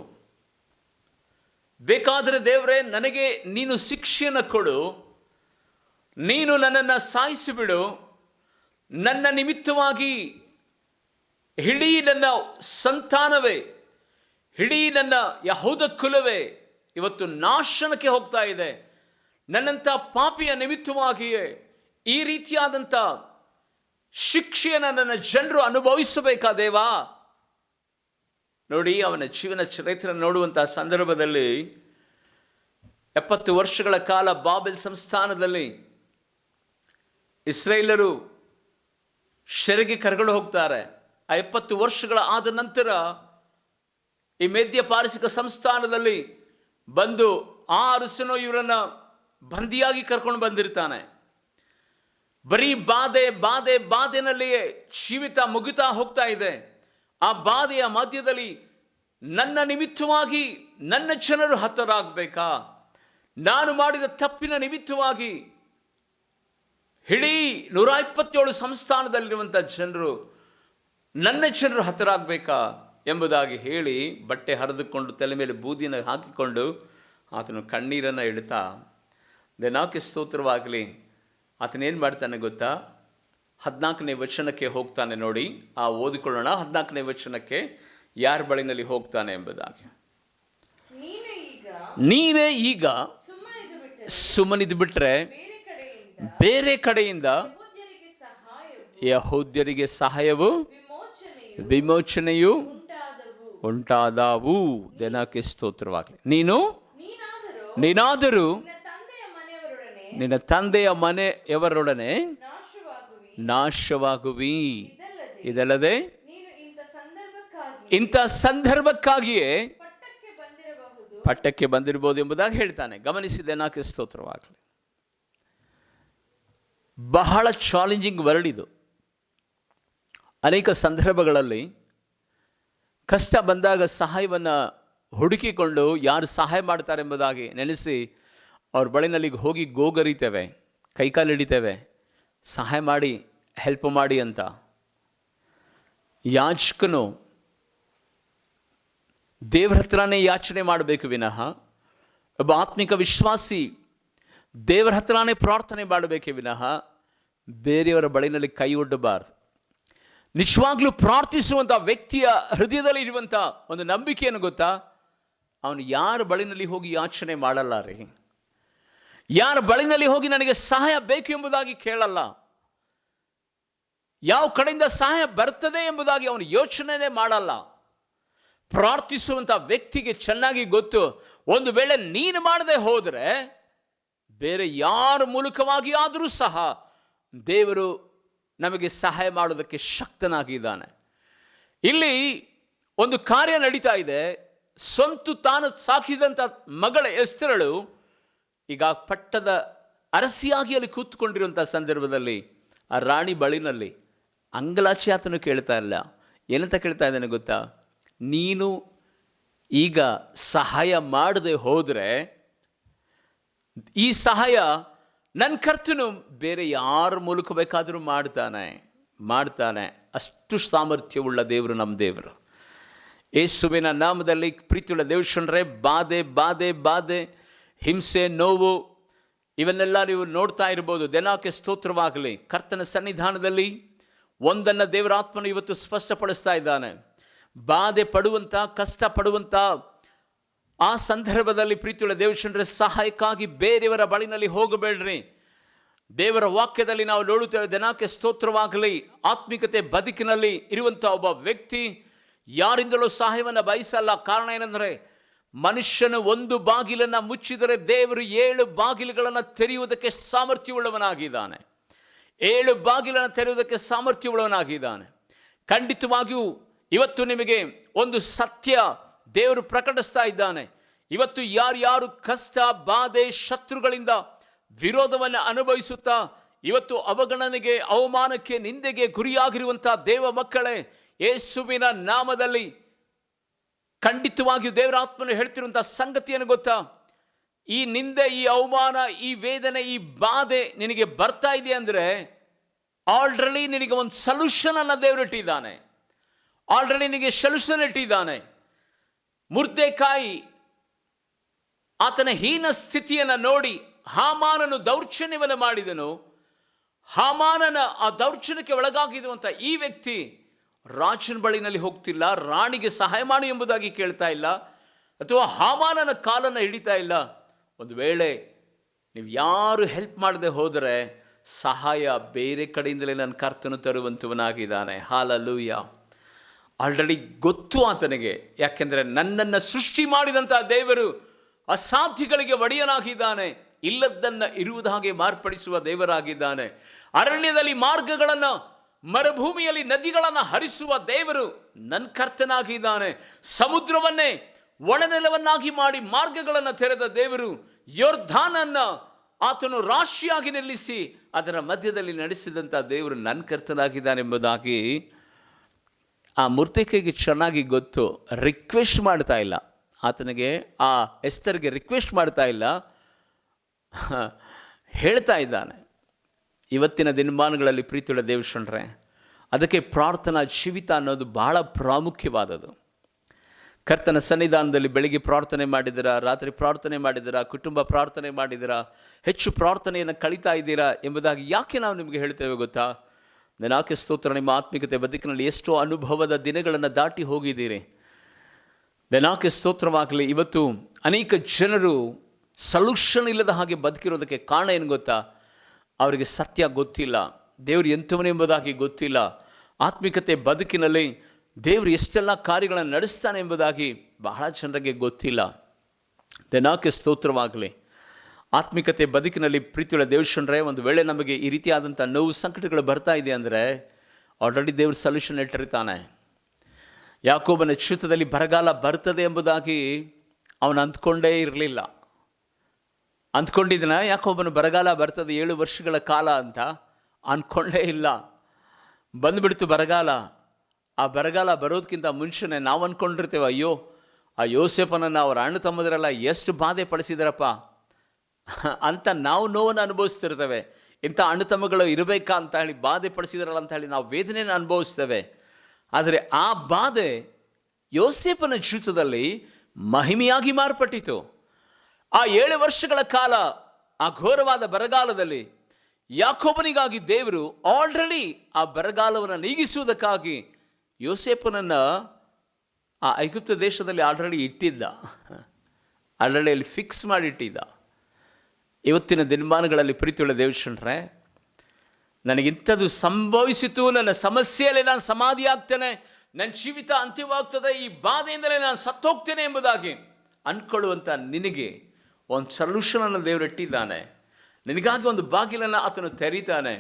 ಬೇಕಾದರೆ ದೇವರೇ, ನನಗೆ ನೀನು ಶಿಕ್ಷೆಯನ್ನು ಕೊಡು, ನೀನು ನನ್ನನ್ನು ಸಾಯಿಸಿಬಿಡು, ನನ್ನ ನಿಮಿತ್ತವಾಗಿ ಇಡೀ ನನ್ನ ಸಂತಾನವೇ, ಇಡೀ ನನ್ನ ಯಹೂದ ಕುಲವೇ ಇವತ್ತು ನಾಶನಕ್ಕೆ ಹೋಗ್ತಾ ಇದೆ, ನನ್ನಂಥ ಪಾಪಿಯ ನಿಮಿತ್ತವಾಗಿಯೇ ಈ ರೀತಿಯಾದಂಥ ಶಿಕ್ಷೆಯನ್ನು ನನ್ನ ಜನರು ಅನುಭವಿಸಬೇಕಾ ದೇವಾ? ನೋಡಿ, ಅವನ ಜೀವನ ಚರಿತ್ರೆ ನೋಡುವಂಥ ಸಂದರ್ಭದಲ್ಲಿ 70 ವರ್ಷಗಳ ಕಾಲ ಬಾಬೆಲ್ ಸಂಸ್ಥಾನದಲ್ಲಿ ಇಸ್ರೇಲರು ಸೆರೆಗೆ ಕರ್ಕೊಂಡು ಹೋಗ್ತಾರೆ. ಆ 70 ವರ್ಷಗಳ ಆದ ನಂತರ ಈ ಮೇದ್ಯ ಪಾರಸಿಕ ಸಂಸ್ಥಾನದಲ್ಲಿ ಬಂದು ಆ ಅರಸನು ಇವರನ್ನು ಬಂದಿಯಾಗಿ ಕರ್ಕೊಂಡು ಬಂದಿರ್ತಾನೆ. ಬರೀ ಬಾಧೆನಲ್ಲಿಯೇ ಜೀವಿತ ಮುಗಿತಾ ಹೋಗ್ತಾ ಇದೆ. ಆ ಬಾಧೆಯ ಮಧ್ಯದಲ್ಲಿ ನನ್ನ ನಿಮಿತ್ತವಾಗಿ ನನ್ನ ಜನರು ಹತರಾಗಬೇಕಾ? ನಾನು ಮಾಡಿದ ತಪ್ಪಿನ ನಿಮಿತ್ತವಾಗಿ ಇಡೀ 127 ಸಂಸ್ಥಾನದಲ್ಲಿರುವಂಥ ಜನರು, ನನ್ನ ಜನರು ಹತರಾಗಬೇಕಾ ಎಂಬುದಾಗಿ ಹೇಳಿ ಬಟ್ಟೆ ಹರಿದುಕೊಂಡು ತಲೆ ಮೇಲೆ ಬೂದಿನ ಹಾಕಿಕೊಂಡು ಆತನು ಕಣ್ಣೀರನ್ನು ಇಡ್ತಾ ದೇವರಿಗೆ ಸ್ತೋತ್ರವಾಗಲಿ. ಆತನೇನು ಮಾಡ್ತಾನೆ ಗೊತ್ತಾ? 14ನೇ ವಚನಕ್ಕೆ ಹೋಗ್ತಾನೆ. ನೋಡಿ, ಓದಿಕೊಳ್ಳೋಣ. 14ನೇ ವಚನಕ್ಕೆ ಯಾರ ಬಳಿನಲ್ಲಿ ಹೋಗ್ತಾನೆ ಎಂಬುದಾಗಿ. ನೀನೇ ಈಗ ಸುಮ್ಮನಿದ್ದು ಬಿಟ್ರೆ ಬೇರೆ ಕಡೆಯಿಂದ ಯಹೂದ್ಯರಿಗೆ ಸಹಾಯವು ವಿಮೋಚನೆಯು ಉಂಟಾದವು. ದೇವರಿಗೆ ಸ್ತೋತ್ರವಾಗಲಿ. ನೀನಾದರೂ ನಿನ್ನ ತಂದೆಯ ಮನೆಯವರೊಡನೆ ನಾಶವಾಗುವಿ. ಇದಲ್ಲದೆ ಇಂಥ ಸಂದರ್ಭಕ್ಕಾಗಿಯೇ ಪಟ್ಟಕ್ಕೆ ಬಂದಿರಬಹುದು ಎಂಬುದಾಗಿ ಹೇಳ್ತಾನೆ. ಗಮನಿಸಿದೆ. ನಾಕೆ ಸ್ತೋತ್ರವಾಗಲಿ. ಬಹಳ ಚಾಲೆಂಜಿಂಗ್ ವರ್ಡ್ ಇದು. ಅನೇಕ ಸಂದರ್ಭಗಳಲ್ಲಿ ಕಷ್ಟ ಬಂದಾಗ ಸಹಾಯವನ್ನು ಹುಡುಕಿಕೊಂಡು ಯಾರು ಸಹಾಯ ಮಾಡ್ತಾರೆ ಎಂಬುದಾಗಿ ನೆನೆಸಿ ಅವ್ರ ಬಳಿನಲ್ಲಿ ಹೋಗಿ ಗೋಗರಿತೇವೆ, ಕೈಕಾಲು ಹಿಡಿತೇವೆ, ಸಹಾಯ ಮಾಡಿ, ಹೆಲ್ಪ್ ಮಾಡಿ ಅಂತ. ಯಾಚಕನು ದೇವರ ಹತ್ರನೇ ಯಾಚನೆ ಮಾಡಬೇಕು ವಿನಃ, ಒಬ್ಬ ಆತ್ಮಿಕ ವಿಶ್ವಾಸಿ ದೇವರ ಹತ್ರನೇ ಪ್ರಾರ್ಥನೆ ಮಾಡಬೇಕೇ ವಿನಃ ಬೇರೆಯವರ ಬಳಿನಲ್ಲಿ ಕೈ ಒಡ್ಡಬಾರ್ದು. ನಿಜವಾಗ್ಲೂ ಪ್ರಾರ್ಥಿಸುವಂಥ ವ್ಯಕ್ತಿಯ ಹೃದಯದಲ್ಲಿ ಇರುವಂಥ ಒಂದು ನಂಬಿಕೆಯನ್ನು ಗೊತ್ತಾ? ಅವನು ಯಾರ ಬಳಿನಲ್ಲಿ ಹೋಗಿ ಯಾಚನೆ ಮಾಡಲ್ಲ ರೀ. ಯಾರ ಬಳಿನಲ್ಲಿ ಹೋಗಿ ನನಗೆ ಸಹಾಯ ಬೇಕು ಎಂಬುದಾಗಿ ಕೇಳಲ್ಲ. ಯಾವ ಕಡೆಯಿಂದ ಸಹಾಯ ಬರ್ತದೆ ಎಂಬುದಾಗಿ ಅವನು ಯೋಚನೆ ಮಾಡಲ್ಲ. ಪ್ರಾರ್ಥಿಸುವಂಥ ವ್ಯಕ್ತಿಗೆ ಚೆನ್ನಾಗಿ ಗೊತ್ತು, ಒಂದು ವೇಳೆ ನೀನು ಮಾಡದೆ ಹೋದರೆ ಬೇರೆ ಯಾರ ಮೂಲಕವಾಗಿ ಆದರೂ ಸಹ ದೇವರು ನಮಗೆ ಸಹಾಯ ಮಾಡೋದಕ್ಕೆ ಶಕ್ತನಾಗಿದ್ದಾನೆ. ಇಲ್ಲಿ ಒಂದು ಕಾರ್ಯ ನಡೀತಾ ಇದೆ. ತಾನು ಸಾಕಿದಂಥ ಮಗಳ ಎಸ್ತರಳು ಈಗ ಪಟ್ಟದ ಅರಸಿಯಾಗಿ ಅಲ್ಲಿ ಕೂತ್ಕೊಂಡಿರುವಂಥ ಸಂದರ್ಭದಲ್ಲಿ ಆ ರಾಣಿ ಬಳಿನಲ್ಲಿ ಅಂಗಲಾಚಿ ಆತನು ಕೇಳ್ತಾ ಇಲ್ಲ. ಏನಂತ ಕೇಳ್ತಾ ಇದ್ದಾನೆ ಗೊತ್ತಾ? ನೀನು ಈಗ ಸಹಾಯ ಮಾಡದೆ ಹೋದರೆ ಈ ಸಹಾಯ ನನ್ನ ಕರ್ತನು ಬೇರೆ ಯಾರ ಮೂಲಕ ಬೇಕಾದರೂ ಮಾಡ್ತಾನೆ. ಅಷ್ಟು ಸಾಮರ್ಥ್ಯವುಳ್ಳ ದೇವರು ನಮ್ಮ ದೇವರು. ಯೇಸುವಿನ ನಾಮದಲ್ಲಿ ಪ್ರೀತಿಯುಳ್ಳ ದೇವಶನರೇ, ಬಾಧೆ, ಹಿಂಸೆ, ನೋವು ಇವನ್ನೆಲ್ಲ ನೀವು ನೋಡ್ತಾ ಇರ್ಬೋದು. ದೇವಕ್ಕೆ ಸ್ತೋತ್ರವಾಗಲಿ. ಕರ್ತನ ಸನ್ನಿಧಾನದಲ್ಲಿ ಒಂದನ್ನು ದೇವರ ಆತ್ಮನು ಇವತ್ತು ಸ್ಪಷ್ಟಪಡಿಸ್ತಾ ಇದ್ದಾನೆ. ಬಾಧೆ ಪಡುವಂಥ, ಕಷ್ಟಪಡುವಂಥ ಆ ಸಂದರ್ಭದಲ್ಲಿ ಪ್ರೀತಿಯುಳ್ಳ ದೇವಶನರೇ, ಸಹಾಯಕ್ಕಾಗಿ ಬೇರೆಯವರ ಬಳಿನಲ್ಲಿ ಹೋಗಬೇಡ್ರಿ. ದೇವರ ವಾಕ್ಯದಲ್ಲಿ ನಾವು ನೋಡುತ್ತೇವೆ. ದೇವಕ್ಕೆ ಸ್ತೋತ್ರವಾಗಲಿ. ಆತ್ಮಿಕತೆ ಬದುಕಿನಲ್ಲಿ ಇರುವಂಥ ಒಬ್ಬ ವ್ಯಕ್ತಿ ಯಾರಿಂದಲೂ ಸಹಾಯವನ್ನು ಬಯಸಲ್ಲ. ಕಾರಣ ಏನಂದರೆ, ಮನುಷ್ಯನು ಒಂದು ಬಾಗಿಲನ್ನು ಮುಚ್ಚಿದರೆ ದೇವರು 7 ಬಾಗಿಲುಗಳನ್ನು ತೆರೆಯುವುದಕ್ಕೆ ಸಾಮರ್ಥ್ಯವುಳ್ಳವನಾಗಿದ್ದಾನೆ. 7 ಬಾಗಿಲನ್ನು ತೆರೆಯುವುದಕ್ಕೆ ಸಾಮರ್ಥ್ಯವುಳ್ಳವನಾಗಿದ್ದಾನೆ. ಖಂಡಿತವಾಗಿಯೂ ಇವತ್ತು ನಿಮಗೆ ಒಂದು ಸತ್ಯ ದೇವರು ಪ್ರಕಟಿಸ್ತಾ ಇದ್ದಾನೆ. ಇವತ್ತು ಯಾರ್ಯಾರು ಕಷ್ಟ, ಬಾಧೆ, ಶತ್ರುಗಳಿಂದ ವಿರೋಧವನ್ನು ಅನುಭವಿಸುತ್ತಾ ಇವತ್ತು ಅವಗಣನೆಗೆ, ಅವಮಾನಕ್ಕೆ, ನಿಂದೆಗೆ ಗುರಿಯಾಗಿರುವಂಥ ದೇವ ಮಕ್ಕಳೇ, ಯೇಸುವಿನ ನಾಮದಲ್ಲಿ ಖಂಡಿತವಾಗಿಯೂ ದೇವರ ಆತ್ಮನು ಹೇಳ್ತಿರುವಂಥ ಸಂಗತಿಯನ್ನು ಗೊತ್ತಾ? ಈ ನಿಂದೆ, ಈ ಅವಮಾನ, ಈ ವೇದನೆ, ಈ ಬಾಧೆ ನಿನಗೆ ಬರ್ತಾ ಇದೆ ಅಂದರೆ ಆಲ್ರೆಡಿ ನಿನಗೆ ಒಂದು ಸೊಲ್ಯೂಷನ್ ಅನ್ನು ದೇವರು ಇಟ್ಟಿದ್ದಾನೆ. ಆಲ್ರೆಡಿ ನಿನಗೆ ಸೊಲ್ಯೂಷನ್ ಇಟ್ಟಿದ್ದಾನೆ. ಮೊರ್ದೆಕಾಯಿ ಆತನ ಹೀನ ಸ್ಥಿತಿಯನ್ನು ನೋಡಿ ಹಾಮಾನನು ದೌರ್ಜನ್ಯವನ್ನು ಮಾಡಿದನು. ಹಾಮಾನನ ಆ ದೌರ್ಜನ್ಯಕ್ಕೆ ಒಳಗಾಗಿರುವಂಥ ಈ ವ್ಯಕ್ತಿ ರಾಜನ ಬಳಿನಲ್ಲಿ ಹೋಗ್ತಿಲ್ಲ, ರಾಣಿಗೆ ಸಹಾಯ ಮಾಡು ಎಂಬುದಾಗಿ ಕೇಳ್ತಾ ಇಲ್ಲ, ಅಥವಾ ಹಾಮಾನನ ಕಾಲನ್ನು ಹಿಡಿತಾ ಇಲ್ಲ. ಒಂದು ವೇಳೆ ನೀವು ಯಾರು ಹೆಲ್ಪ್ ಮಾಡದೆ ಹೋದರೆ ಸಹಾಯ ಬೇರೆ ಕಡೆಯಿಂದಲೇ ನನ್ನ ಕರ್ತನು ತರುವಂಥವನಾಗಿದ್ದಾನೆ. ಹಾಲೆಲೂಯಾ. ಆಲ್ರೆಡಿ ಗೊತ್ತು ಆತನಿಗೆ. ಯಾಕೆಂದರೆ ನನ್ನನ್ನು ಸೃಷ್ಟಿ ಮಾಡಿದಂಥ ದೇವರು ಅಸಾಧ್ಯಗಳಿಗೆ ಒಡೆಯನಾಗಿದ್ದಾನೆ. ಇಲ್ಲದ್ದನ್ನು ಇರುವುದಾಗೆ ಮಾರ್ಪಡಿಸುವ ದೇವರಾಗಿದ್ದಾನೆ. ಅರಣ್ಯದಲ್ಲಿ ಮಾರ್ಗಗಳನ್ನು, ಮರುಭೂಮಿಯಲ್ಲಿ ನದಿಗಳನ್ನು ಹರಿಸುವ ದೇವರು ನನ್ನ ಕರ್ತನಾಗಿದ್ದಾನೆ. ಸಮುದ್ರವನ್ನೇ ಒಣನೆಲವನ್ನಾಗಿ ಮಾಡಿ ಮಾರ್ಗಗಳನ್ನು ತೆರೆದ ದೇವರು, ಯೋರ್ಧಾನನ್ನು ಆತನು ರಾಶಿಯಾಗಿ ನಿಲ್ಲಿಸಿ ಅದರ ಮಧ್ಯದಲ್ಲಿ ನಡೆಸಿದಂಥ ದೇವರು ನನ್ನ ಕರ್ತನಾಗಿದ್ದಾನೆಂಬುದಾಗಿ ಆ ಮೊರ್ದೆಕೈಗೆ ಚೆನ್ನಾಗಿ ಗೊತ್ತು, ರಿಕ್ವೆಸ್ಟ್ ಮಾಡ್ತಾ ಇಲ್ಲ, ಆತನಿಗೆ ಆ ಎಸ್ತರ್ಗೆ ರಿಕ್ವೆಸ್ಟ್ ಮಾಡ್ತಾ ಇಲ್ಲ, ಹೇಳ್ತಾ ಇದ್ದಾನೆ. ಇವತ್ತಿನ ದಿನಮಾನಗಳಲ್ಲಿ ಪ್ರೀತಿಯುಳ್ಳ ದೇವಶಣ್ರೆ, ಅದಕ್ಕೆ ಪ್ರಾರ್ಥನಾ ಜೀವಿತ ಅನ್ನೋದು ಬಹಳ ಪ್ರಾಮುಖ್ಯವಾದದ್ದು. ಕರ್ತನ ಸನ್ನಿಧಾನದಲ್ಲಿ ಬೆಳಿಗ್ಗೆ ಪ್ರಾರ್ಥನೆ ಮಾಡಿದಿರಾ, ರಾತ್ರಿ ಪ್ರಾರ್ಥನೆ ಮಾಡಿದಿರಾ, ಕುಟುಂಬ ಪ್ರಾರ್ಥನೆ ಮಾಡಿದಿರಾ, ಹೆಚ್ಚು ಪ್ರಾರ್ಥನೆಯನ್ನು ಕಳೀತಾ ಇದ್ದೀರಾ ಎಂಬುದಾಗಿ ಯಾಕೆ ನಾವು ನಿಮಗೆ ಹೇಳ್ತೇವೆ ಗೊತ್ತಾ? ನಾಕೆ ಸ್ತೋತ್ರ. ನಿಮ್ಮ ಆತ್ಮಿಕತೆ ಬದುಕಿನಲ್ಲಿ ಎಷ್ಟೋ ಅನುಭವದ ದಿನಗಳನ್ನು ದಾಟಿ ಹೋಗಿದ್ದೀರಿ. ನಾಕೆ ಸ್ತೋತ್ರವಾಗಲಿ. ಇವತ್ತು ಅನೇಕ ಜನರು ಸೊಲ್ಯೂಷನ್ ಇಲ್ಲದ ಹಾಗೆ ಬದುಕಿರೋದಕ್ಕೆ ಕಾರಣ ಏನು ಗೊತ್ತಾ? ಅವರಿಗೆ ಸತ್ಯ ಗೊತ್ತಿಲ್ಲ, ದೇವರು ಎಂಥವನೆಂಬುದಾಗಿ ಗೊತ್ತಿಲ್ಲ, ಆತ್ಮಿಕತೆ ಬದುಕಿನಲ್ಲಿ ದೇವರು ಎಷ್ಟೆಲ್ಲ ಕಾರ್ಯಗಳನ್ನು ನಡೆಸ್ತಾನೆ ಎಂಬುದಾಗಿ ಬಹಳ ಜನರಿಗೆ ಗೊತ್ತಿಲ್ಲ. ನಾಕೆ ಸ್ತೋತ್ರವಾಗಲಿ. ಆತ್ಮಿಕತೆ ಬದುಕಿನಲ್ಲಿ ಪ್ರೀತಿಯುಳ್ಳ ದೇವಶಣ್ರೆ, ಒಂದು ವೇಳೆ ನಮಗೆ ಈ ರೀತಿಯಾದಂಥ ನೋವು ಸಂಕಟಗಳು ಬರ್ತಾ ಇದೆ ಅಂದರೆ ಆಲ್ರೆಡಿ ದೇವರು ಸೊಲ್ಯೂಷನ್ ಇಟ್ಟಿರ್ತಾನೆ. ಯಾಕೋಬನ ಜೀವಿತದಲ್ಲಿ ಬರಗಾಲ ಬರ್ತದೆ ಎಂಬುದಾಗಿ ಅವನು ಅಂದ್ಕೊಂಡೇ ಇರಲಿಲ್ಲ. ಅಂದ್ಕೊಂಡಿದ್ದನ ಯಾಕೋಬನ ಬರಗಾಲ ಬರ್ತದೆ 7 ವರ್ಷಗಳ ಕಾಲ ಅಂತ ಅಂದ್ಕೊಂಡೇ ಇಲ್ಲ. ಬಂದುಬಿಡ್ತು ಬರಗಾಲ. ಆ ಬರಗಾಲ ಬರೋದಕ್ಕಿಂತ ಮುಂಚೆನೇ ನಾವು ಅಂದ್ಕೊಂಡಿರ್ತೇವೆ, ಅಯ್ಯೋ ಆ ಯೋಸೇಫನನ್ನು ಅವರ ಅಣ್ಣ ತಮ್ಮದರೆಲ್ಲ ಎಷ್ಟು ಬಾಧೆ ಪಡಿಸಿದಾರಪ್ಪ ಅಂತ ನಾವು ನೋವನ್ನು ಅನುಭವಿಸ್ತಿರ್ತೇವೆ. ಇಂಥ ಅಣ್ಣ ತಮ್ಮಗಳು ಇರಬೇಕಾ ಅಂತ ಹೇಳಿ ಬಾಧೆ ಪಡಿಸಿದಾರಲ್ಲ ಅಂತ ಹೇಳಿ ನಾವು ವೇದನೆಯನ್ನು ಅನುಭವಿಸ್ತೇವೆ. ಆದರೆ ಆ ಬಾಧೆ ಯೋಸೇಫನ ಜೀವಿತದಲ್ಲಿ ಮಹಿಮೆಯಾಗಿ ಮಾರ್ಪಟ್ಟಿತು. ಆ 7 ವರ್ಷಗಳ ಕಾಲ ಆ ಘೋರವಾದ ಬರಗಾಲದಲ್ಲಿ ಯಾಕೋಬನಿಗಾಗಿ ದೇವರು ಆಲ್ರೆಡಿ ಆ ಬರಗಾಲವನ್ನು ನೀಗಿಸುವುದಕ್ಕಾಗಿ ಯೋಸೇಫನನ್ನು ಆ ಐಗುಪ್ತ ದೇಶದಲ್ಲಿ ಆಲ್ರೆಡಿ ಇಟ್ಟಿದ್ದ, ಆಲ್ರೆಡಿ ಅಲ್ಲಿ ಫಿಕ್ಸ್ ಮಾಡಿಟ್ಟಿದ್ದ. ಇವತ್ತಿನ ದಿನಮಾನಗಳಲ್ಲಿ ಪ್ರೀತಿಯುಳ್ಳ ದೇವಶಣ್ರೆ, ನನಗಿಂಥದ್ದು ಸಂಭವಿಸಿತು, ನನ್ನ ಸಮಸ್ಯೆಯಲ್ಲಿ ನಾನು ಸಮಾಧಿ ಆಗ್ತೇನೆ, ನನ್ನ ಜೀವಿತ ಅಂತ್ಯವಾಗ್ತದೆ, ಈ ಬಾಧೆಯಿಂದಲೇ ನಾನು ಸತ್ತೋಗ್ತೇನೆ ಎಂಬುದಾಗಿ ಅಂದ್ಕೊಳ್ಳುವಂಥ ನಿನಗೆ ಒಂದು ಸೊಲ್ಯೂಷನನ್ನು ದೇವರು ಇಟ್ಟಿದ್ದಾನೆ. ನಿನಗಾಗಿ ಒಂದು ಬಾಗಿಲನ್ನು ಆತನು ತೆರೀತಾನೆ.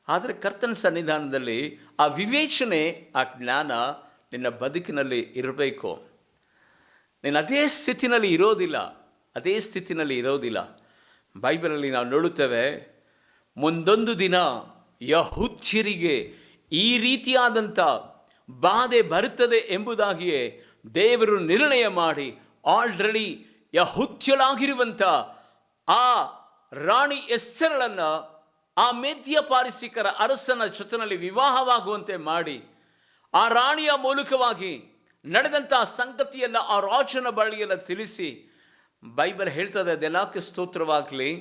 ಆದರೆ ಕರ್ತನ ಸನ್ನಿಧಾನದಲ್ಲಿ ಆ ವಿವೇಚನೆ, ಆ ಜ್ಞಾನ ನಿನ್ನ ಬದುಕಿನಲ್ಲಿ ಇರಬೇಕು. ನೀನು ಅದೇ ಸ್ಥಿತಿನಲ್ಲಿ ಇರೋದಿಲ್ಲ. ಬೈಬಲಲ್ಲಿ ನಾವು ನೋಡುತ್ತೇವೆ, ಮುಂದೊಂದು ದಿನ ಯಹೂದ್ಯರಿಗೆ ಈ ರೀತಿಯಾದಂಥ ಬಾಧೆ ಬರುತ್ತದೆ ಎಂಬುದಾಗಿಯೇ ದೇವರು ನಿರ್ಣಯ ಮಾಡಿ ಆಲ್ರೆಡಿ ಯಹೂದ್ಯಳಾಗಿರುವಂಥ ಆ ರಾಣಿ ಎಸ್ತೇರಳನ್ನು ಆ ಮೇದ್ಯ ಪಾರಸಿಕರ ಅರಸನ ಜೊತೆಯಲ್ಲಿ ವಿವಾಹವಾಗುವಂತೆ ಮಾಡಿ, ಆ ರಾಣಿಯ ಮೂಲಕವಾಗಿ ನಡೆದಂಥ ಸಂಗತಿಯನ್ನು ಆ ರಾಜನ ಬಳಿಯನ್ನು ತಿಳಿಸಿ, ಬೈಬಲ್ ಹೇಳ್ತದೆ, ನಾಕೆ ಸ್ತೋತ್ರವಾಗಲಿ,